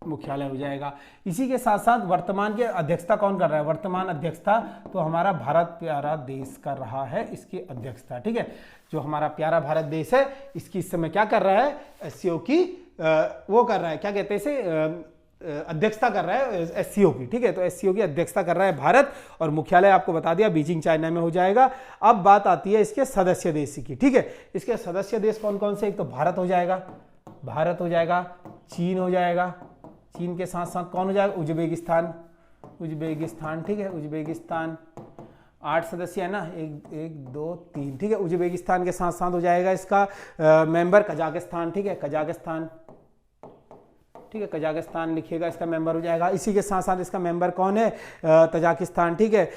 मुख्यालय हो जाएगा। इसी के साथ साथ वर्तमान की अध्यक्षता कौन कर रहा है, वर्तमान अध्यक्षता तो हमारा भारत प्यारा देश कर रहा है इसकी अध्यक्षता, ठीक है, जो हमारा प्यारा भारत देश है इसकी इस समय क्या कर रहा है, SCO की वो कर रहा है, क्या कहते हैं इसे, अध्यक्षता कर रहा है SCO की, ठीक है, तो SCO की अध्यक्षता कर रहा है भारत। और मुख्यालय आपको बता दिया बीजिंग चाइना में हो जाएगा। अब बात आती है इसके सदस्य देश की, ठीक है, इसके सदस्य देश कौन कौन से, एक तो भारत हो जाएगा, चीन हो जाएगा, चीन के साथ साथ कौन हो जाएगा, उज्बेकिस्तान, ठीक है, उज्बेकिस्तान 8 सदस्य है ना, 1 2 3, ठीक है, उज्बेकिस्तान के साथ साथ हो जाएगा इसका मेंबर कजाकिस्तान, ठीक है, कजाकिस्तान, ठीक है, कजाकिस्तान लिखिएगा, इसका मेंबर हो जाएगा। इसी के साथ साथ इसका मेंबर कौन है, तजाकिस्तान, ठीक है,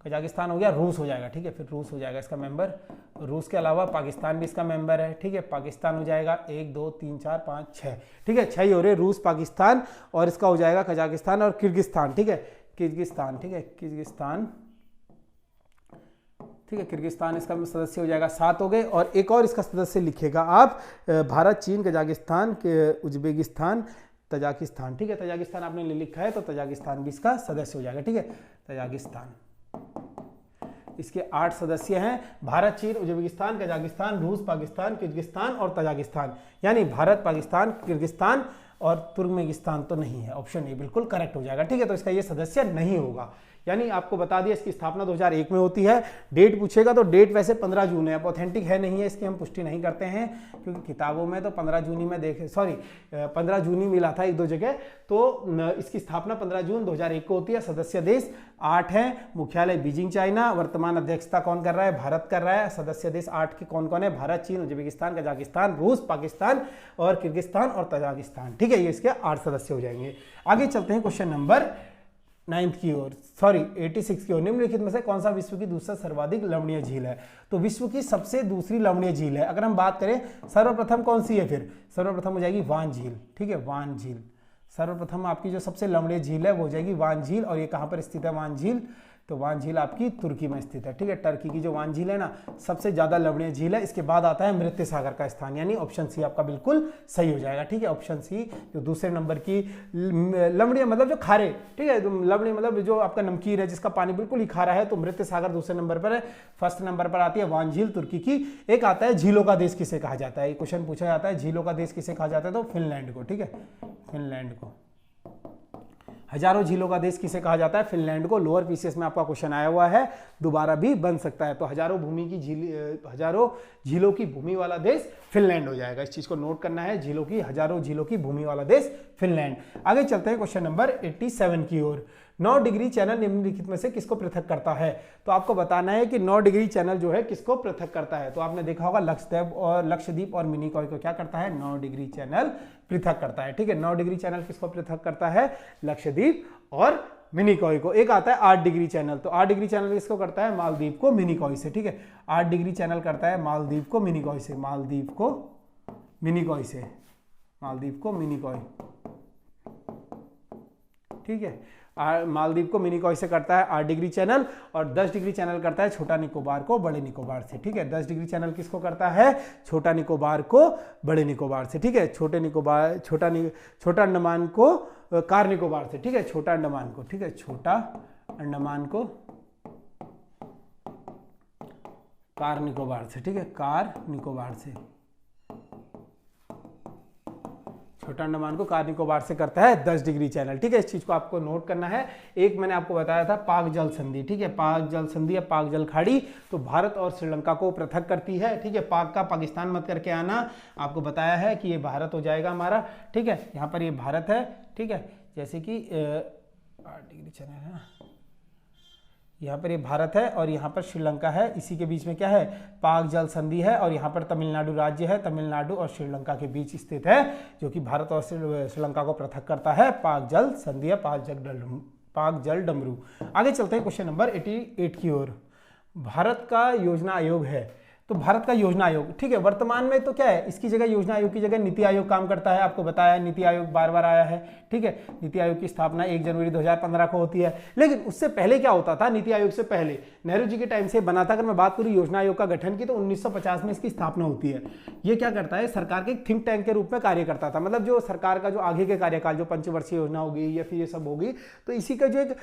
कजाकिस्तान हो गया, रूस हो जाएगा, ठीक है, फिर रूस हो जाएगा इसका मेंबर। रूस के अलावा पाकिस्तान भी इसका मेंबर है, ठीक है, पाकिस्तान हो जाएगा 1 2 3 4 5 6, ठीक है, 6 ही हो रहे, रूस, पाकिस्तान, और इसका हो जाएगा कजाकिस्तान और किर्गिस्तान, ठीक है, किर्गिस्तान, ठीक है, किर्गिस्तान, ठीक है, किर्गिस्तान इसका सदस्य हो जाएगा, 7 हो गए। और एक और इसका सदस्य लिखिएगा आप, भारत, चीन, कजाकिस्तान, उज्बेकिस्तान, तजाकिस्तान, ठीक है, तजाकिस्तान आपने लिखा है, तो तजाकिस्तान भी इसका सदस्य हो जाएगा, ठीक है, तजाकिस्तान, इसके 8 सदस्य हैं, भारत, चीन, उज्बेकिस्तान, कजाकिस्तान, रूस, पाकिस्तान, किर्गिस्तान और तजाकिस्तान, यानी भारत, पाकिस्तान, किर्गिस्तान और तुर्कमेनिस्तान तो नहीं है। ऑप्शन ए बिल्कुल करेक्ट हो जाएगा, ठीक है, तो इसका ये सदस्य नहीं होगा। यानी आपको बता दिया इसकी स्थापना 2001 में होती है। डेट पूछेगा तो डेट वैसे 15 जून है, अब ऑथेंटिक है नहीं है इसकी हम पुष्टि नहीं करते हैं, क्योंकि किताबों में तो 15 जून ही में 15 जून ही मिला था 1-2 जगह। तो इसकी स्थापना 15 जून 2001 को होती है। सदस्य देश 8 हैं, मुख्यालय बीजिंग चाइना, वर्तमान अध्यक्षता कौन कर रहा है, भारत कर रहा है। सदस्य देश 8 के कौन कौन है, भारत, चीन, उज्बेकिस्तान, कजाकिस्तान, रूस, पाकिस्तान और किर्गिस्तान और तजाकिस्तान, ठीक है, ये इसके 8 सदस्य हो जाएंगे। आगे चलते हैं क्वेश्चन नंबर 9th की ओर, सॉरी 86 की ओर, निम्नलिखित में से कौन सा विश्व की दूसरा सर्वाधिक लवणीय झील है? तो विश्व की सबसे दूसरी लवणीय झील है, अगर हम बात करें सर्वप्रथम कौन सी है, फिर सर्वप्रथम हो जाएगी वान झील। ठीक है, वान झील सर्वप्रथम आपकी जो सबसे लवणीय झील है वो हो जाएगी वान झील। और ये कहाँ पर स्थित है वान झील? तो वान झील आपकी तुर्की में स्थित है। ठीक है, टर्की की जो वान झील है ना, सबसे ज्यादा लवणीय झील है। इसके बाद आता है मृत सागर का स्थान, यानी ऑप्शन सी आपका बिल्कुल सही हो जाएगा। ठीक है, ऑप्शन सी जो दूसरे नंबर की लवणीय मतलब जो खारे, ठीक है, लवणीय मतलब जो आपका नमकीन है जिसका पानी बिल्कुल ही खारा है, तो मृत सागर दूसरे नंबर पर है। फर्स्ट नंबर पर आती है वान झील तुर्की की। एक आता है झीलों का देश किसे कहा जाता है, क्वेश्चन पूछा जाता है झीलों का देश किसे कहा जाता है, तो फिनलैंड को। ठीक है, फिनलैंड को। हजारों झीलों का देश किसे कहा जाता है? फिनलैंड को। लोअर पीसीएस में आपका क्वेश्चन आया हुआ है, दोबारा भी बन सकता है। तो हजारों झीलों की भूमि वाला देश फिनलैंड हो जाएगा। इस चीज को नोट करना है, हजारों झीलों की भूमि वाला देश फिनलैंड। आगे चलते हैं क्वेश्चन नंबर 87 की ओर। 9 डिग्री चैनल निम्नलिखित में से किसको पृथक करता है? तो आपको बताना है कि 9 डिग्री चैनल जो है किसको पृथक करता है। तो आपने देखा होगा लक्षद्वीप और मिनिकॉय को क्या करता है? 9 डिग्री चैनल पृथक करता है। ठीक है, 9 डिग्री चैनल किसको पृथक करता है? लक्षद्वीप और मिनिकॉय को। एक आता है 8 डिग्री चैनल, तो 8 डिग्री चैनल किसको करता है? मालदीव को मिनिकॉय से। ठीक है, 8 डिग्री चैनल करता है मालदीव को मिनिकॉय से, मालदीव को मिनिकॉय से, मालदीव को मिनिकॉय। ठीक है, मालदीव को मिनिकॉय से करता है 8 डिग्री चैनल, और 10 डिग्री चैनल करता है छोटा निकोबार को बड़े निकोबार से। ठीक है, 10 डिग्री चैनल किसको करता है? छोटा निकोबार को बड़े निकोबार से। ठीक है, छोटा अंडमान को कार निकोबार से। ठीक है, छोटा अंडमान को, ठीक है, छोटा अंडमान को कार निकोबार से। ठीक है, कार निकोबार से, छोटा अंडमान को कार निकोबार से करता है 10 डिग्री चैनल। ठीक है, इस चीज को आपको नोट करना है। एक मैंने आपको बताया था पाक जल संधि। ठीक है, पाक जल संधि या पाक जल खाड़ी तो भारत और श्रीलंका को पृथक करती है। ठीक है, पाक का पाकिस्तान मत करके आना, आपको बताया है कि ये भारत हो जाएगा हमारा। ठीक है, यहाँ पर ये भारत है। ठीक है, जैसे कि 8 डिग्री चैनल है, यहाँ पर ये भारत है और यहाँ पर श्रीलंका है। इसी के बीच में क्या है? पाक जल संधि है, और यहाँ पर तमिलनाडु राज्य है। तमिलनाडु और श्रीलंका के बीच स्थित है, जो कि भारत और श्रीलंका को पृथक करता है। पाक जल संधि या पाक जल डमरू। आगे चलते हैं क्वेश्चन नंबर 88 की ओर। भारत का योजना आयोग है, तो भारत का योजना आयोग, ठीक है, वर्तमान में तो क्या है, इसकी जगह योजना आयोग की जगह नीति आयोग काम करता है। आपको बताया नीति आयोग बार बार आया है। ठीक है, नीति आयोग की स्थापना 1 जनवरी 2015 को होती है। लेकिन उससे पहले क्या होता था? नीति आयोग से पहले नेहरू जी के टाइम से बना था। अगर मैं बात करूं योजना आयोग का गठन की, तो 1950 में इसकी स्थापना होती है। ये क्या करता है? सरकार के थिंक टैंक के रूप में कार्य करता था। मतलब जो सरकार का जो आगे के कार्यकाल, जो पंचवर्षीय योजना होगी या फिर ये सब होगी, तो इसी का जो एक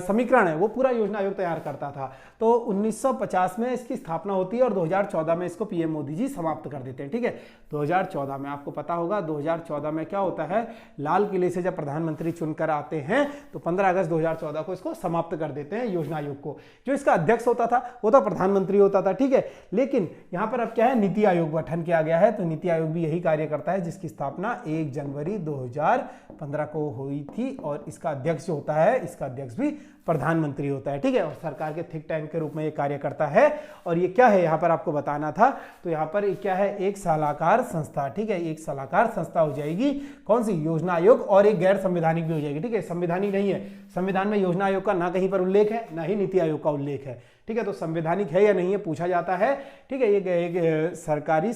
समीकरण है वो पूरा योजना आयोग तैयार करता था। तो 1950 में इसकी स्थापना होती है और 2014 में इसको पीएम मोदी जी समाप्त कर देते हैं। ठीक है, 2014 में आपको पता होगा 2014 में क्या होता है? लाल किले से जब प्रधानमंत्री चुनकर आते हैं तो 15 अगस्त 2014 को इसको समाप्त कर देते हैं योजना आयोग को। जो इसका अध्यक्ष होता था वो तो प्रधानमंत्री होता था। ठीक है, लेकिन यहां पर अब क्या है? नीति आयोग गठन किया गया है। तो नीति आयोग भी यही कार्य करता है, जिसकी स्थापना 1 जनवरी 2015 को हुई थी, और इसका अध्यक्ष जो होता है, इसका अध्यक्ष भी प्रधानमंत्री होता है। ठीक है, और सरकार के थिंक टैंक के रूप में ये कार्य करता है। और ये क्या है यहाँ पर आपको बताना था, तो यहाँ पर क्या है? एक सलाहकार संस्था। ठीक है, एक सलाहकार संस्था हो जाएगी। कौन सी? योजना आयोग। और एक गैर संवैधानिक भी हो जाएगी। ठीक है, संवैधानिक नहीं है, संविधान में योजना आयोग का ना कहीं पर उल्लेख है, ना ही नीति आयोग का उल्लेख है। ठीक है, तो संवैधानिक है या नहीं है पूछा जाता है। ठीक है, एक सरकारी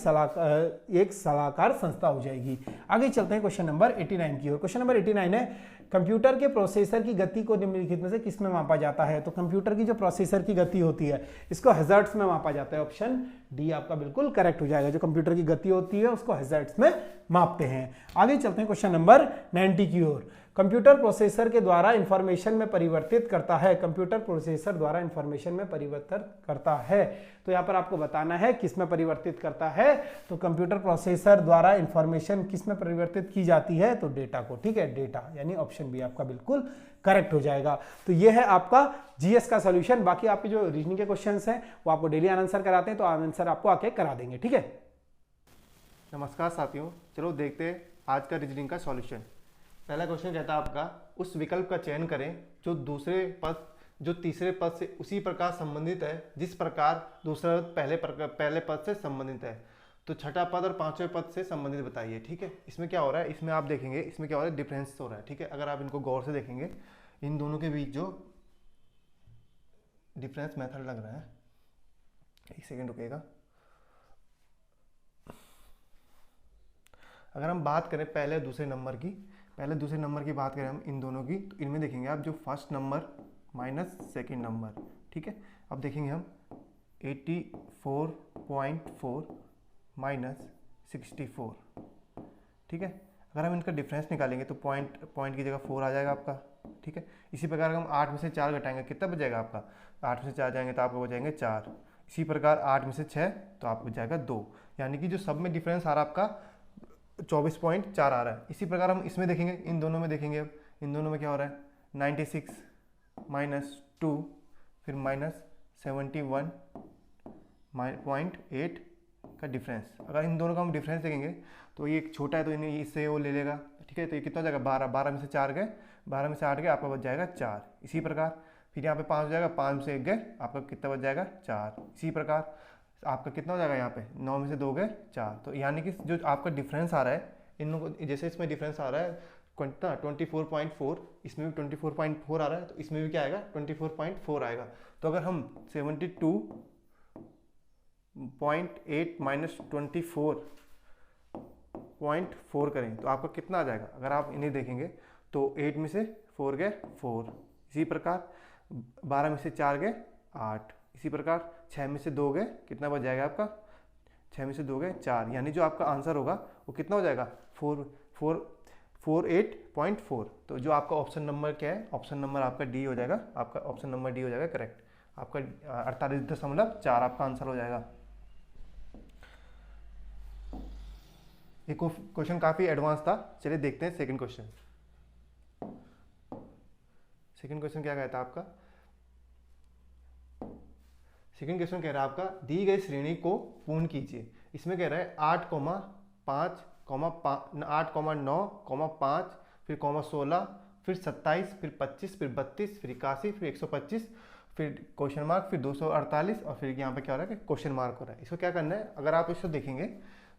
एक सलाहकार संस्था हो जाएगी। आगे चलते हैं क्वेश्चन नंबर 89 की ओर। क्वेश्चन नंबर 89 है, कंप्यूटर के प्रोसेसर की गति को निम्नलिखित में से किस में मापा जाता है? तो कंप्यूटर की जो प्रोसेसर की गति होती है, इसको हर्ट्ज में मापा जाता है। ऑप्शन डी आपका बिल्कुल करेक्ट हो जाएगा। जो कंप्यूटर की गति होती है उसको हर्ट्ज में मापते हैं। आगे चलते हैं क्वेश्चन नंबर 90 की ओर। कंप्यूटर प्रोसेसर के द्वारा इंफॉर्मेशन में परिवर्तित करता है। कंप्यूटर प्रोसेसर द्वारा इंफॉर्मेशन में परिवर्तन करता है, तो यहां पर आपको बताना है किस में परिवर्तित करता है। तो कंप्यूटर प्रोसेसर द्वारा इंफॉर्मेशन किस में परिवर्तित की जाती है? तो डेटा को। ठीक है, डेटा, यानी ऑप्शन बी आपका बिल्कुल करेक्ट हो जाएगा। तो ये है आपका जीएस का सॉल्यूशन। बाकी आपके जो रीजनिंग के क्वेश्चंस हैं वो आपको डेली आंसर कराते हैं, तो आंसर आपको आके करा देंगे। ठीक है, नमस्कार साथियों, चलो देखते हैं आज का रीजनिंग का सॉल्यूशन। पहला क्वेश्चन कहता है आपका, उस विकल्प का चयन करें जो तीसरे पद से उसी प्रकार संबंधित है जिस प्रकार दूसरा पहले पद से संबंधित है। तो छठा पद और पांचवें पद से संबंधित बताइए। ठीक है, इसमें क्या हो रहा है? इसमें आप देखेंगे इसमें क्या हो रहा है? डिफरेंस हो रहा है। ठीक है, अगर आप इनको गौर से देखेंगे, इन दोनों के बीच जो डिफरेंस मेथड लग रहा है, एक सेकेंड रुकेगा। अगर हम बात करें पहले दूसरे नंबर की बात करें हम इन दोनों की, तो इनमें देखेंगे आप जो first number minus second number, ठीक है। अब देखेंगे हम 84.4 माइनस 64, ठीक है। अगर हम इनका डिफरेंस निकालेंगे तो पॉइंट की जगह 4 आ जाएगा आपका, ठीक है। इसी प्रकार अगर हम 8 में से 4 घटाएंगे कितना बच जाएगा आपका, 8 में से 4 जाएंगे तो आपको बचाएंगे 4। इसी प्रकार 8 में से 6 तो आपको बच जाएगा 2, यानी कि जो सब में डिफरेंस आ रहा है आपका 24.4 आ रहा है। इसी प्रकार हम इसमें देखेंगे, इन दोनों में देखेंगे, अब इन दोनों में क्या हो रहा है, 96 माइनस 2 फिर माइनस 71.8 का डिफरेंस। अगर इन दोनों का हम डिफरेंस देखेंगे तो ये एक छोटा है तो इन्हें इससे वो ले लेगा, ठीक है। तो ये कितना हो जाएगा 12 में से 4 गए, 12 में से 8 गए, आपका बच जाएगा 4। इसी प्रकार फिर यहाँ पे 5 हो जाएगा, 5 में से 1 गए, आपका कितना बच जाएगा 4। इसी प्रकार आपका कितना हो जाएगा यहाँ पे 9 में से 2 गए 4। तो यानी कि जो आपका डिफरेंस आ रहा है इन लोगों को, जैसे इसमें डिफरेंस आ रहा है कितना 24.4, इसमें भी 24.4 आ रहा है, तो इसमें भी क्या आएगा 24.4 आएगा। तो अगर हम 72.8 माइनस 24.4 करें तो आपका कितना आ जाएगा। अगर आप इन्हें देखेंगे तो 8 में से 4 गए 4, इसी प्रकार 12 में से 4 गए 8, इसी प्रकार 6 में से 2 गए, कितना बच जाएगा आपका, 6 में से 2 गए 4, यानी जो आपका आंसर होगा वो कितना हो जाएगा 48.4। तो जो आपका ऑप्शन नंबर क्या है, ऑप्शन नंबर आपका डी हो जाएगा, आपका ऑप्शन नंबर डी हो जाएगा करेक्ट। आपका 48.4 आपका आंसर हो जाएगा। ये क्वेश्चन काफ़ी एडवांस था, चलिए देखते हैं सेकंड क्वेश्चन। सेकंड क्वेश्चन क्या कहता है आपका, सेकंड क्वेश्चन कह रहा है आपका दी गई श्रेणी को पूर्ण कीजिए। इसमें कह रहा है 8,5, 8,9,5 फिर 16 फिर 27 फिर 25 फिर 32 फिर 81 फिर 125 फिर क्वेश्चन मार्क फिर 248 और फिर यहाँ पे क्या हो रहा है कि क्वेश्चन मार्क हो रहा है। इसको क्या करना है, अगर आप इसको देखेंगे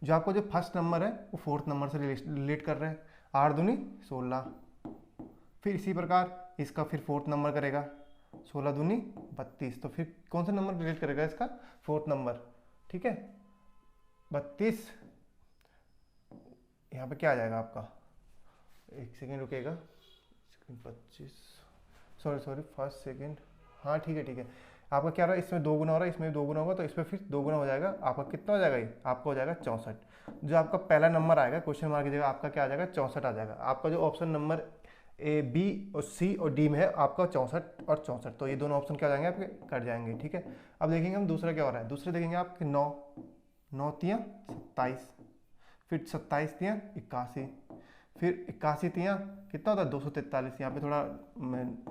जो आपको जो फर्स्ट नंबर है वो फोर्थ नंबर से रिलेट कर रहे हैं, 8 दूनी 16, फिर इसी प्रकार इसका फिर फोर्थ नंबर करेगा 16 दूनी 32, तो फिर कौन सा नंबर रिलेट करेगा इसका, फोर्थ नंबर, ठीक है। 32 यहाँ पे क्या आ जाएगा आपका, एक सेकेंड रुकेगा, 25 सॉरी फर्स्ट सेकेंड, हाँ ठीक है। आपका क्या रहा है, इसमें 2 गुना हो रहा है, इसमें भी 2 गुना होगा, तो इसमें फिर 2 गुना हो जाएगा, आपका कितना हो जाएगा ये, आपका हो जाएगा 64। जो आपका पहला नंबर आएगा क्वेश्चन मार्क की जगह आपका क्या आ जाएगा 64 आ जाएगा। आपका जो ऑप्शन नंबर ए बी और सी और डी में है आपका 64 और 64, तो ये दोनों ऑप्शन क्या हो जाएंगे आपके कट जाएंगे, ठीक है। अब देखेंगे हम दूसरा क्या हो रहा है, दूसरे देखेंगे आपके 9 तियाँ 27, फिर 27 तियाँ 81, फिर 81 तियाँ कितना होता है 243, यहाँ पे थोड़ा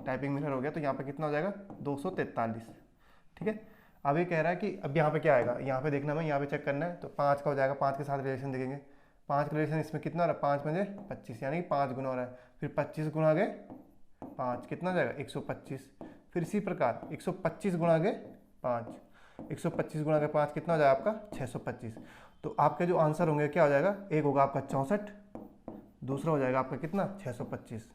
टाइपिंग मिरर हो गया तो यहाँ पे कितना हो जाएगा 243, ठीक है। अब ये कह रहा है कि अब यहाँ पे क्या आएगा, यहाँ पे देखना है, यहाँ पे चेक करना है, तो 5 का हो जाएगा, 5 के साथ रिलेशन देखेंगे, 5 का रिलेशन इसमें कितना हो रहा है 5 में 25, यानी कि 5 गुना हो रहा है, फिर 25 गुना गए 5 कितना हो जाएगा 125, फिर इसी प्रकार 125 गुना गए 5, 125 गुना गए 5 कितना हो जाएगा आपका 625। तो आपके जो आंसर होंगे क्या हो जाएगा, एक होगा आपका 64, दूसरा हो जाएगा आपका कितना 625।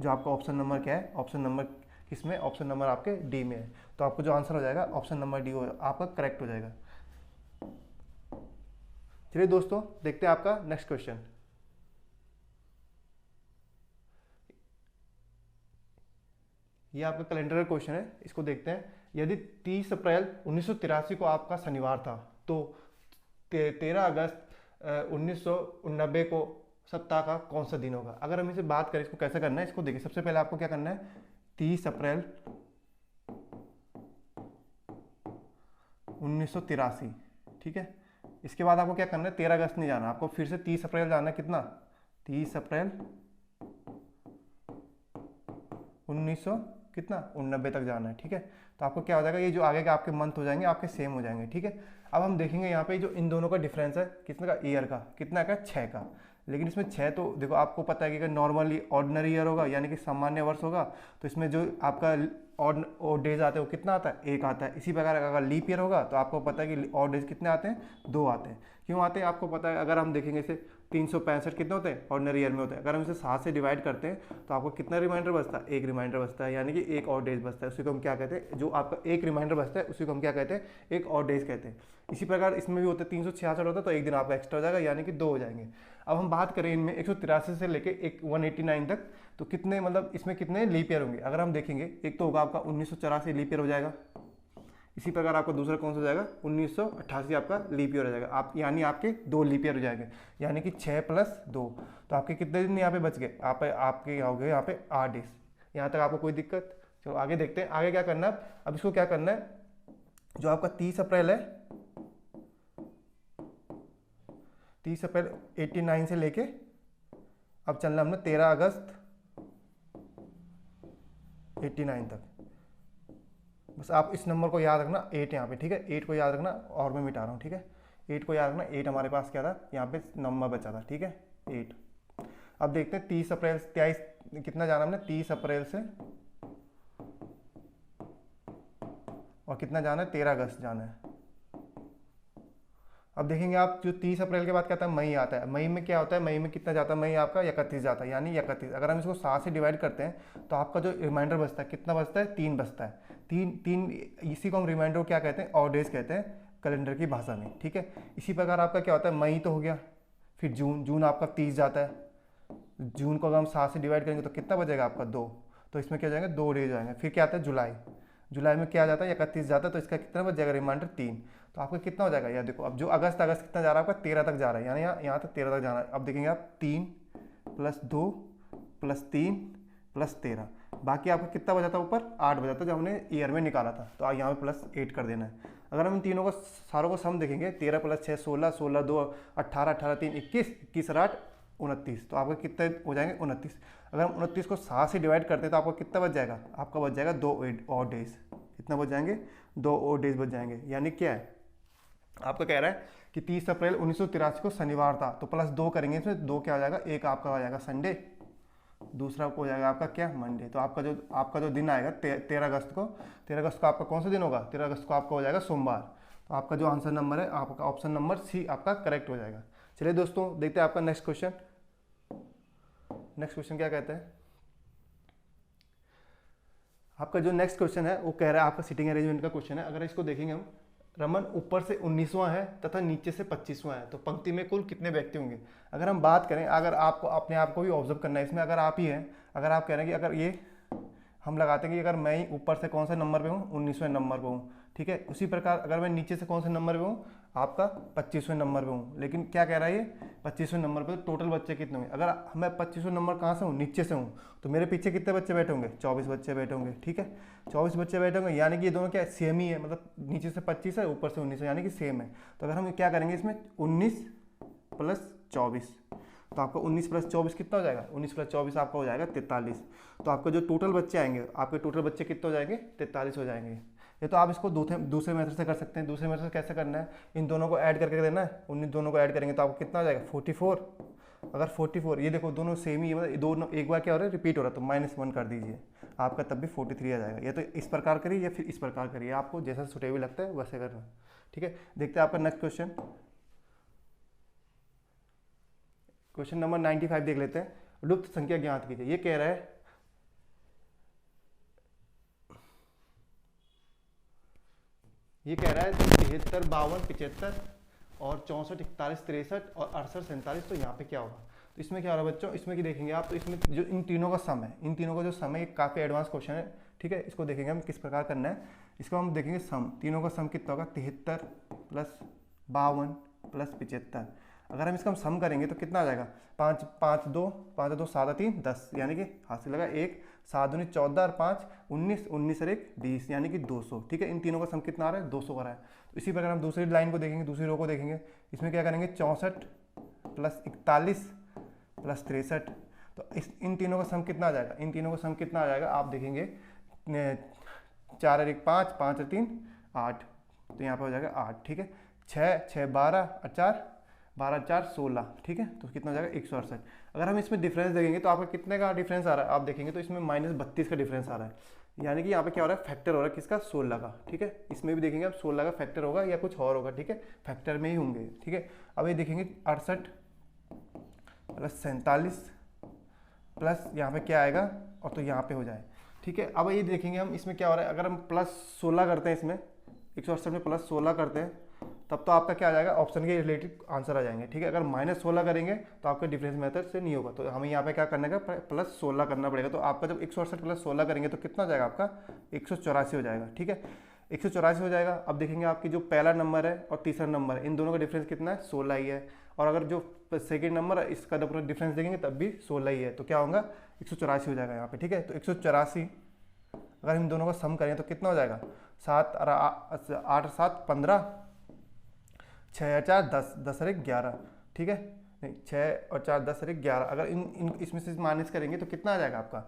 जो आपका ऑप्शन नंबर क्या है, ऑप्शन नंबर किसमें, ऑप्शन नंबर आपके डी में है, तो आपको जो आंसर हो जाएगा ऑप्शन नंबर डी आपका करेक्ट हो जाएगा। चलिए दोस्तों देखते हैं आपका नेक्स्ट क्वेश्चन। ये आपका कैलेंडर क्वेश्चन है, इसको देखते हैं। यदि 30 अप्रैल 1983 को आपका शनिवार था तो 13 अगस्त 1989 को सप्ताह का कौन सा दिन होगा। अगर हम इसे बात करें इसको कैसे करना है, इसको देखिए। सबसे पहले आपको क्या करना है, 30 अप्रैल 1983, ठीक है। इसके बाद आपको क्या करना है, 13 अगस्त नहीं जाना, आपको फिर से 30 अप्रैल जाना है, कितना 30 अप्रैल 1990 तक जाना है, ठीक है। तो आपको क्या हो जाएगा, ये जो आगे के आपके मंथ हो जाएंगे आपके सेम हो जाएंगे, ठीक है। अब हम देखेंगे यहाँ पे जो इन दोनों का डिफरेंस है कितने का, ईयर का कितना का 6 का, लेकिन इसमें 6 तो देखो आपको पता है कि अगर नॉर्मली ऑर्डिनरी ईयर होगा यानी कि सामान्य वर्ष होगा तो इसमें जो आपका ऑड डेज आते हैं वो कितना आता है 1 आता है। इसी प्रकार अगर लीप ईयर होगा तो आपको पता है कि ऑड डेज कितने आते हैं 2 आते हैं। क्यों आते हैं आपको पता है, अगर हम देखेंगे इसे 365 कितने होते हैं ऑर्डिनरी ईयर में होते हैं। अगर हम इसे 7 से डिवाइड करते हैं तो आपको कितना रिमाइंडर बचता है, एक रिमाइंडर बचता है, यानी कि एक और डेज बचता है। उसी को हम क्या कहते हैं, जो आपका एक रिमाइंडर बचता है उसी को हम क्या कहते हैं, एक और डेज कहते हैं। इसी प्रकार इसमें भी होता है 366 होता है तो एक दिन आपका एक्स्ट्रा हो जाएगा, यानी कि 2 हो जाएंगे। अब हम बात करें इनमें 183 से लेके 189 तक, तो कितने मतलब इसमें कितने लीप ईयर होंगे। अगर हम देखेंगे एक तो होगा आपका 1984 लीप ईयर हो जाएगा। इसी प्रकार आपका दूसरा कौन सा हो जाएगा, 1988 आपका लीप ईयर हो जाएगा। आप यानी आपके 2 लीप ईयर हो जाएंगे, यानी कि 6 + 2, तो आपके कितने दिन यहाँ पे बच गए, आपके हो गए यहाँ पे 8 डेज। यहाँ तक आपको कोई दिक्कत। चलो आगे देखते हैं आगे क्या करना है। अब इसको क्या करना है, जो आपका 30 अप्रैल है, 30 अप्रैल 89 से लेके अब चलना हमने 13 अगस्त 89 तक। बस आप इस नंबर को याद रखना, 8 यहाँ पे, ठीक है, 8 को याद रखना, और मैं मिटा रहा हूँ, ठीक है, 8 को याद रखना। 8 हमारे पास क्या था, यहाँ पे नंबर बचा था, ठीक है, 8। अब देखते हैं 30 अप्रैल 23 कितना जाना हमने, 30 अप्रैल से, और कितना जाना है, 13 अगस्त जाना है। अब देखेंगे आप, जो 30 अप्रैल के बाद क्या आता है, मई आता है। मई में क्या होता है, मई में कितना जाता है, मई आपका 31 जाता है, यानी 31। अगर हम इसको 7 से डिवाइड करते हैं तो आपका जो रिमाइंडर बचता है कितना बचता है, 3 बचता है। तीन इसी को हम रिमाइंडर क्या कहते हैं, ऑड डेज कहते हैं कैलेंडर की भाषा में, ठीक है। इसी प्रकार आपका क्या होता है, मई तो हो गया, फिर जून आपका 30 जाता है। जून को अगर हम 7 से डिवाइड करेंगे तो कितना बचेगा आपका, 2, तो इसमें क्या हो जाएगा, 2 डेज हो जाएंगे। फिर क्या आता है, जुलाई में क्या जाता है, 31 जाता है, तो इसका कितना बच जाएगा, रिमाइंडर 3, तो आपका कितना हो जाएगा। यार देखो, अब जो अगस्त कितना जा रहा है आपका, 13 तक जा रहा है, यानी यहाँ तक 13 तक जाना है। अब देखेंगे आप 3 + 2 + 3 + 13, बाकी आपका कितना बचा था ऊपर, 8 बचा था, जब हमने ईयर में निकाला था, तो यहाँ पे +8 कर देना है। अगर हम इन तीनों को सारों को सम देखेंगे, 13 + 6 16, 16 2 18, 18 3 21, 21 8 29, तो आपका कितने हो जाएंगे, 29। अगर हम 29 को 7 से डिवाइड करते हैं तो आपका कितना बच जाएगा, आपका बच जाएगा 2 और डेज। कितना बच जाएंगे, 2 और डेज बच जाएंगे। यानी क्या है, आपका कह रहा है कि 30 अप्रैल 1983 को शनिवार था, तो +2 करेंगे इसमें, 2 क्या हो जाएगा, एक आपका हो जाएगा संडे, दूसरा को हो जाएगा आपका क्या, मंडे। तो आपका जो दिन आएगा 13 अगस्त को आपका कौन सा दिन होगा, 13 अगस्त को आपका हो जाएगा सोमवार। तो आपका जो आंसर नंबर है, आपका ऑप्शन नंबर सी आपका करेक्ट हो जाएगा। चलिए दोस्तों देखते हैं आपका नेक्स्ट क्वेश्चन। नेक्स्ट क्वेश्चन क्या कहते हैं, आपका जो नेक्स्ट क्वेश्चन है वो कह रहा है, आपका सीटिंग अरेंजमेंट का क्वेश्चन है। अगर इसको देखेंगे हम, रमन ऊपर से 19वां है तथा नीचे से 25वां है, तो पंक्ति में कुल कितने व्यक्ति होंगे। अगर हम बात करें, अगर आपको अपने आप को भी ऑब्जर्व करना है इसमें, अगर आप ही हैं, अगर आप कह रहे हैं कि अगर ये हम लगाते हैं कि अगर मैं ऊपर से कौन सा नंबर पे हूँ, 19वें नंबर पे हूँ, ठीक है। उसी प्रकार अगर मैं नीचे से कौन से नंबर पे हूँ, आपका 25वें नंबर पे हूँ। लेकिन क्या कह रहा है ये, 25वें नंबर पे, तो टोटल बच्चे कितने होंगे। अगर मैं 25वें नंबर कहाँ से हूँ, नीचे से हूँ, तो मेरे पीछे कितने बच्चे बैठे होंगे, 24 बच्चे बैठे होंगे, ठीक है, 24 बच्चे बैठे होंगे, यानी कि ये दोनों क्या सेम ही है, मतलब नीचे से 25 है, ऊपर से 19 है, यानी कि सेम है। तो अगर हम क्या करेंगे इसमें, 19 + 24, तो आपका 19 + 24 कितना हो जाएगा, 19 + 24 आपका हो जाएगा 43। तो आपका जो टोटल बच्चे आएंगे, आपके टोटल बच्चे कितने हो जाएंगे, 43 हो जाएंगे। ये तो आप इसको दूसरे मेथड से कर सकते हैं। दूसरे मेथड से कैसे करना है, इन दोनों को ऐड करके देना है, उन दोनों को ऐड करेंगे तो आपको कितना हो जाएगा, 44। अगर 44, ये देखो दोनों सेम ही है, मतलब दोनों एक बार क्या हो रहा है, रिपीट हो रहा है, तो -1 कर दीजिए, आपका तब भी 43 आ जाएगा। या तो इस प्रकार करिए या फिर इस प्रकार करिए, आपको जैसा सुटेबल लगता है वैसे करना, ठीक है। देखते हैं आपका नेक्स्ट क्वेश्चन, क्वेश्चन नंबर 95 देख लेते हैं। लुप्त संख्या ज्ञात कीजिए। ये कह रहा है, ये कह रहा है 73 52 75 और 64 41 63 और 68 47, तो यहाँ पे क्या होगा। तो इसमें क्या हो रहा है बच्चों, इसमें की देखेंगे आप, तो इसमें जो इन तीनों का सम है, इन तीनों का जो सम है, काफ़ी एडवांस क्वेश्चन है, ठीक है। इसको देखेंगे हम किस प्रकार करना है। इसको हम देखेंगे सम, तीनों का सम कितना होगा, 73 + 52 + 75। अगर हम इसका सम करेंगे तो कितना आ जाएगा, 5 5 2 5 2 7 3 10, यानी कि हाथ से लगा 1 7 दूनी 14 और 5 19 19 और 1 20, यानी कि 200, ठीक है। इन तीनों का सम कितना आ रहा है, 200 आ रहा है। तो इसी प्रकार हम दूसरी लाइन को देखेंगे, दूसरी रो को देखेंगे, इसमें क्या करेंगे, 64 + 41 + 63, तो इन तीनों का सम कितना आ जाएगा, इन तीनों का सम कितना आ जाएगा, आप देखेंगे 4 और 1 5 5 और 3 8, तो यहाँ पर हो जाएगा 8, ठीक है। 6 6 12 और 4 12 4 16, ठीक है, तो कितना हो जाएगा 168। अगर हम इसमें डिफरेंस देखेंगे तो आपका कितने का डिफरेंस आ रहा है, आप देखेंगे तो इसमें -32 का डिफरेंस आ रहा है, यानी कि यहाँ पे क्या हो रहा है, फैक्टर हो रहा है किसका, 16 का, ठीक है। इसमें भी देखेंगे अब 16 का फैक्टर होगा या कुछ और होगा, ठीक है, फैक्टर में ही होंगे, ठीक है। अब ये देखेंगे 68 प्लस 47 प्लस यहाँ पे क्या आएगा और तो यहाँ पे हो जाए, ठीक है। अब ये देखेंगे हम इसमें क्या हो रहा है, अगर हम प्लस 16 करते हैं इसमें 168 में प्लस 16 करते हैं तब तो आपका क्या आ जाएगा, ऑप्शन के रिलेटेड आंसर आ जाएंगे, ठीक है। अगर -16 करेंगे तो आपका डिफरेंस मेथड से नहीं होगा, तो हमें यहाँ पे क्या करना है, प्लस 16 करना पड़ेगा। तो आपका जब 168 प्लस 16 करेंगे तो कितना हो जाएगा आपका 184 हो जाएगा, ठीक है। 184 हो जाएगा। अब देखेंगे आपकी जो पहला नंबर है और तीसरा नंबर है इन दोनों का डिफरेंस कितना है, 16 ही है। और अगर जो सेकेंड नंबर है इसका पूरा डिफरेंस देखेंगे तब भी 16 ही है, तो क्या होगा 184 हो जाएगा यहाँ पे, ठीक है। तो 184 अगर इन दोनों का सम करें तो कितना हो जाएगा, 7 और 8 और 7 15, 6 और 4 10, 10 और 1 11, ठीक है। नहीं 6 और 4 10 और 1 11, अगर इन इसमें से माइनस करेंगे तो कितना आ जाएगा आपका,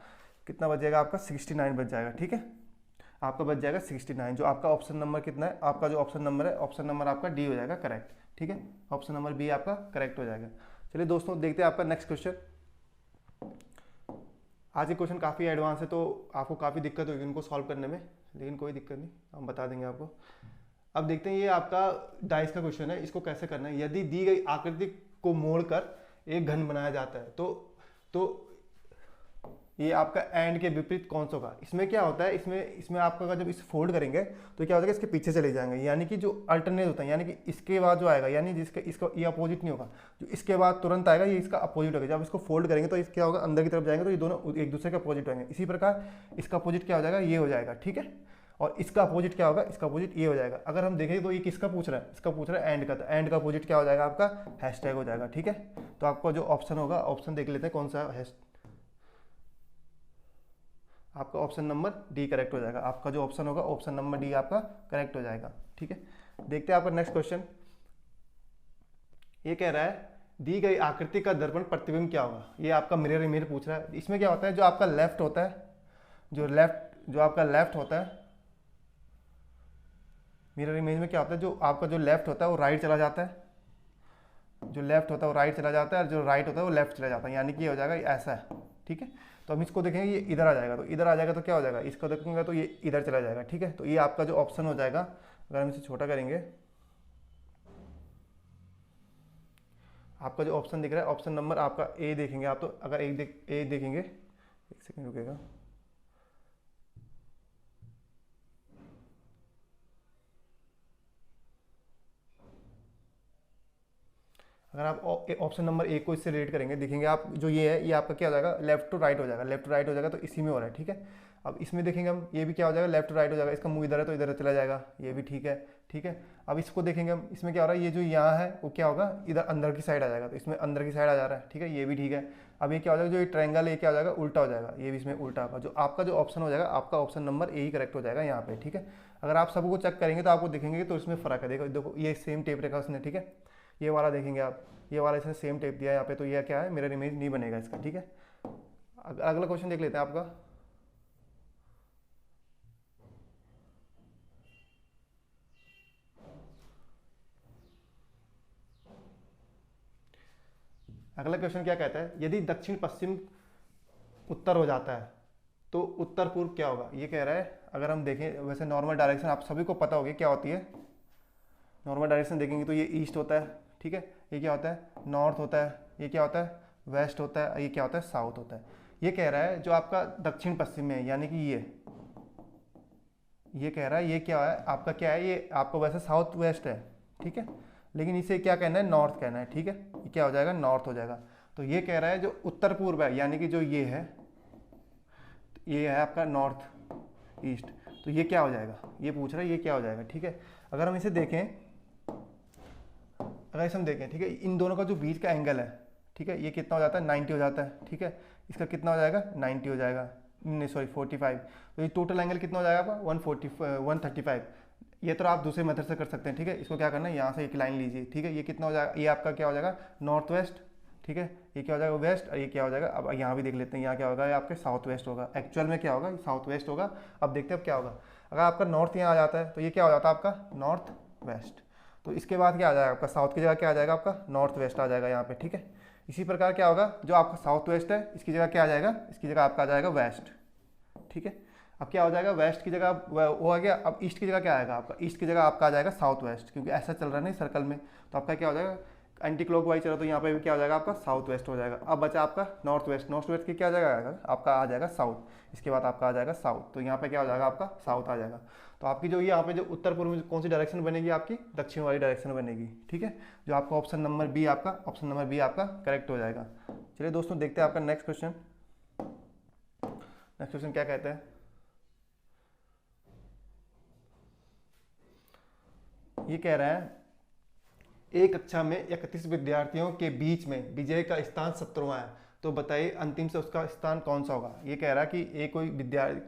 कितना बच जाएगा आपका 69 बच जाएगा, ठीक है। आपका बच जाएगा 69, जो आपका ऑप्शन नंबर कितना है, आपका जो ऑप्शन नंबर है, ऑप्शन नंबर आपका डी हो जाएगा करेक्ट, ठीक है। ऑप्शन नंबर बी आपका करेक्ट हो जाएगा। चलिए दोस्तों देखते हैं आपका नेक्स्ट क्वेश्चन। आज ये क्वेश्चन काफ़ी एडवांस है तो आपको काफ़ी दिक्कत होगी इनको सॉल्व करने में, लेकिन कोई दिक्कत नहीं, हम बता देंगे आपको। अब देखते हैं ये आपका डाइस का क्वेश्चन है, इसको कैसे करना है। यदि दी गई आकृति को मोड़कर एक घन बनाया जाता है तो ये आपका एंड के विपरीत कौन सा होगा। इसमें क्या होता है, इसमें आपका जब इसे फोल्ड करेंगे तो क्या हो जाएगा, इसके पीछे चले जाएंगे, यानी कि जो अल्टरनेट होता है, यानी कि इसके बाद जो आएगा, यानी जिसका इसका ये अपोजिट नहीं होगा, जो इसके बाद तुरंत आएगा ये इसका अपोजिट होगा। जब इसको फोल्ड करेंगे तो क्या होगा, अंदर की तरफ जाएंगे तो ये दोनों एक दूसरे के अपोजिट होंगे। इसी प्रकार इसका अपोजिट क्या हो जाएगा, ये हो जाएगा, ठीक है। और इसका अपोजिट क्या होगा, इसका अपोजिट ये हो जाएगा। अगर हम देखें तो ये किसका पूछ रहा है, इसका पूछ रहा है एंड का, तो एंड का अपोजिट क्या हो जाएगा आपका हैशटैग हो जाएगा, ठीक है। तो आपका जो ऑप्शन होगा, ऑप्शन देख लेते हैं कौन सा है, आपका ऑप्शन नंबर डी करेक्ट हो जाएगा। आपका जो ऑप्शन होगा ऑप्शन नंबर डी आपका करेक्ट हो जाएगा, ठीक है। देखते हैं आपका नेक्स्ट क्वेश्चन। ये कह रहा है दी गई आकृति का दर्पण प्रतिबिंब क्या होगा। ये आपका मिरर इमेज पूछ रहा है। इसमें क्या होता है, जो आपका लेफ्ट होता है, जो आपका लेफ्ट होता है मिरर इमेज में क्या होता है, जो आपका जो लेफ्ट होता है वो राइट चला जाता है, जो लेफ्ट होता है वो राइट चला जाता है, और जो राइट होता है वो लेफ्ट चला जाता है, यानी कि ये हो जाएगा ऐसा है, ठीक है। तो हम इसको देखेंगे, ये इधर आ जाएगा, तो इधर आ जाएगा तो क्या हो जाएगा, इसको देखेंगे तो ये इधर चला जाएगा, ठीक है। तो ये आपका जो ऑप्शन हो जाएगा, अगर हम इसे छोटा करेंगे, आपका जो ऑप्शन दिख रहा है ऑप्शन नंबर आपका ए देखेंगे आप, तो अगर ए देखेंगे, एक सेकंड रुकेगा, अगर आप ऑप्शन नंबर ए को इससे रिलेट करेंगे, देखेंगे आप जो ये है ये आपका क्या हो जाएगा, लेफ्ट टू राइट हो जाएगा, लेफ्ट टू राइट हो जाएगा, तो इसी में हो रहा है, ठीक है। अब इसमें देखेंगे हम, ये भी क्या हो जाएगा, लेफ्ट टू राइट हो जाएगा, इसका मुंह इधर है तो इधर चला जाएगा, ये भी ठीक है, ठीक है। अब इसको देखेंगे हम, इसमें क्या हो रहा है, ये जो यहाँ है वो क्या होगा, इधर अंदर की साइड आ जाएगा, तो इसमें अंदर की साइड आ जा रहा है, ठीक है, ये भी ठीक है। अब ये क्या हो जाएगा, जो ये ट्रायंगल है क्या हो जाएगा, उल्टा हो जाएगा, ये भी इसमें उल्टा होगा। जो आपका जो ऑप्शन हो जाएगा, आपका option number A he correct हो जाएगा यहाँ पे, ठीक है। अगर आप सबको चेक करेंगे तो आपको देखेंगे तो इसमें फर्क है, देखो ये सेम टेप रखा उसने, ठीक है। ये वाला देखेंगे आप, ये वाला इसने सेम टेप दिया है यहाँ पे, तो ये क्या है, मिरर इमेज नहीं बनेगा इसका, ठीक है। अगला क्वेश्चन देख लेते हैं आपका। अगला क्वेश्चन क्या कहता है, यदि दक्षिण पश्चिम उत्तर हो जाता है तो उत्तर पूर्व क्या होगा। ये कह रहा है, अगर हम देखें वैसे नॉर्मल डायरेक्शन आप सभी को पता होगी क्या होती है, नॉर्मल डायरेक्शन देखेंगे तो ये ईस्ट होता है, ठीक है। ये क्या होता है, नॉर्थ होता है, ये क्या होता है, वेस्ट होता है, ये क्या होता है, साउथ होता है। ये कह रहा है जो आपका दक्षिण पश्चिम में है, यानी कि ये कह रहा है ये क्या है आपका, क्या है ये आपको वैसे साउथ वेस्ट है, ठीक है, लेकिन इसे क्या कहना है, नॉर्थ कहना है, ठीक है। ये क्या हो जाएगा, नॉर्थ हो जाएगा। तो ये कह रहा है जो उत्तर पूर्व है, यानी कि जो ये है आपका नॉर्थ ईस्ट, तो ये क्या हो जाएगा, ये पूछ रहा है ये क्या हो जाएगा, ठीक है। अगर हम इसे देखें, ठीक है, इन दोनों का जो बीच का एंगल है, ठीक है, ये कितना हो जाता है, 90 हो जाता है, ठीक है। इसका कितना हो जाएगा, 90 हो जाएगा, नहीं सॉरी 45। तो ये टोटल एंगल कितना हो जाएगा आपका 135। ये तो आप दूसरे मेथड से कर सकते हैं, ठीक है। इसको क्या करना है, यहाँ से एक लाइन लीजिए, ठीक है। ये कितना हो जाएगा, ये आपका क्या हो जाएगा, नॉर्थ वेस्ट, ठीक है। ये क्या हो जाएगा, वेस्ट, और ये क्या हो जाएगा, अब यहाँ भी देख लेते हैं, यहाँ क्या होगा, ये आपके साउथ वेस्ट होगा। एक्चुअल में क्या होगा, साउथ वेस्ट होगा। अब देखते हैं अब क्या होगा, अगर आपका नॉर्थ यहाँ आ जाता है तो ये क्या हो जाता है आपका नॉर्थ वेस्ट, तो इसके बाद क्या आ जाएगा आपका, साउथ की जगह क्या आ जाएगा आपका नॉर्थ वेस्ट आ जाएगा यहाँ पे, ठीक है। इसी प्रकार क्या होगा, जो आपका साउथ वेस्ट है इसकी जगह क्या आ जाएगा, इसकी जगह आपका आ जाएगा वेस्ट, ठीक है। अब क्या हो जाएगा, वेस्ट की जगह वो आ गया। अब ईस्ट की जगह क्या आएगा आपका, ईस्ट की जगह आपका आ जाएगा साउथ वेस्ट, क्योंकि ऐसा चल रहा है नहीं सर्कल में, तो आपका क्या हो जाएगा, एंटी क्लॉक वाइज चला तो यहाँ पे भी क्या हो जाएगा आपका साउथ वेस्ट हो जाएगा। अब बचा आपका नॉर्थ वेस्ट, नॉर्थ वेस्ट की क्या आ जाएगा आपका आ जाएगा साउथ, इसके बाद आपका आ जाएगा साउथ, तो यहाँ पे क्या हो जाएगा आपका साउथ आ जाएगा। तो आपकी जो यहाँ पे जो उत्तर पूर्व में कौन सी डायरेक्शन बनेगी आपकी दक्षिण वाली डायरेक्शन बनेगी, ठीक है, जो आपका ऑप्शन नंबर बी आपका करेक्ट हो जाएगा। चलिए दोस्तों देखते हैं आपका नेक्स्ट क्वेश्चन। नेक्स्ट क्वेश्चन क्या कहते हैं, ये कह रहा है एक कक्षा में 31 विद्यार्थियों के बीच में विजय का स्थान 17वां है, तो बताइए अंतिम से उसका स्थान कौन सा होगा। ये कह रहा है कि एक कोई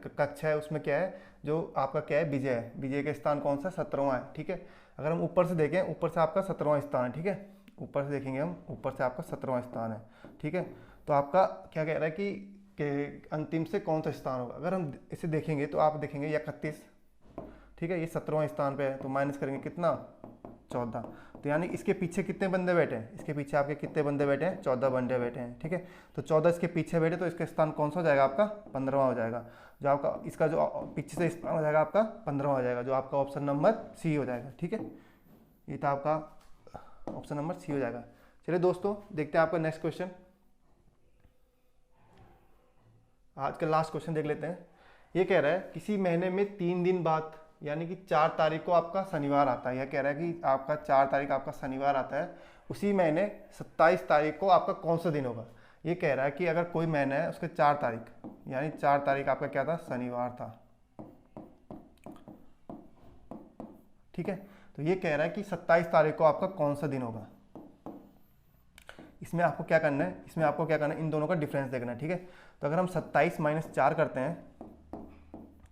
कक्षा है, उसमें क्या है जो आपका क्या है विजय है, विजय का स्थान कौन सा 17वां है, ठीक है। अगर हम ऊपर से देखें, ऊपर से आपका 17वां स्थान है, ठीक है, ऊपर से देखेंगे हम, ऊपर से आपका 17वां स्थान है, ठीक है। तो आपका क्या कह रहा है कि अंतिम से कौन सा स्थान होगा। अगर हम इसे देखेंगे तो आप देखेंगे 31, ठीक है, ये 17वां स्थान पे है, तो माइनस करेंगे कितना 14, तो यानी इसके पीछे कितने बंदे बैठे हैं, इसके पीछे आपके कितने बंदे बैठे हैं 14 बंदे बैठे हैं, ठीक है। तो 14 इसके पीछे बैठे तो इसका स्थान कौन सा हो जाएगा आपका 15वां हो जाएगा, जो आपका इसका जो पीछे से स्थान हो जाएगा आपका 15वां हो जाएगा, जो आपका ऑप्शन नंबर सी हो जाएगा, ठीक है। ये था आपका ऑप्शन नंबर सी हो जाएगा। चलिए दोस्तों देखते हैं आपका नेक्स्ट क्वेश्चन। आज का लास्ट क्वेश्चन देख लेते हैं। ये कह रहा है किसी महीने में 3 दिन बाद यानी कि 4 तारीख को आपका शनिवार आता है। यह कह रहा है कि आपका 4 तारीख आपका शनिवार आता है, उसी महीने 27 तारीख को आपका कौन सा दिन होगा। ये कह रहा है कि अगर कोई महीना है उसके 4 तारीख यानी 4 तारीख आपका क्या था शनिवार था, ठीक है। तो ये कह रहा है कि 27 तारीख को आपका कौन सा दिन होगा। इसमें आपको क्या करना है, इन दोनों का डिफरेंस देखना है, ठीक है। तो अगर हम 27 - 4 करते हैं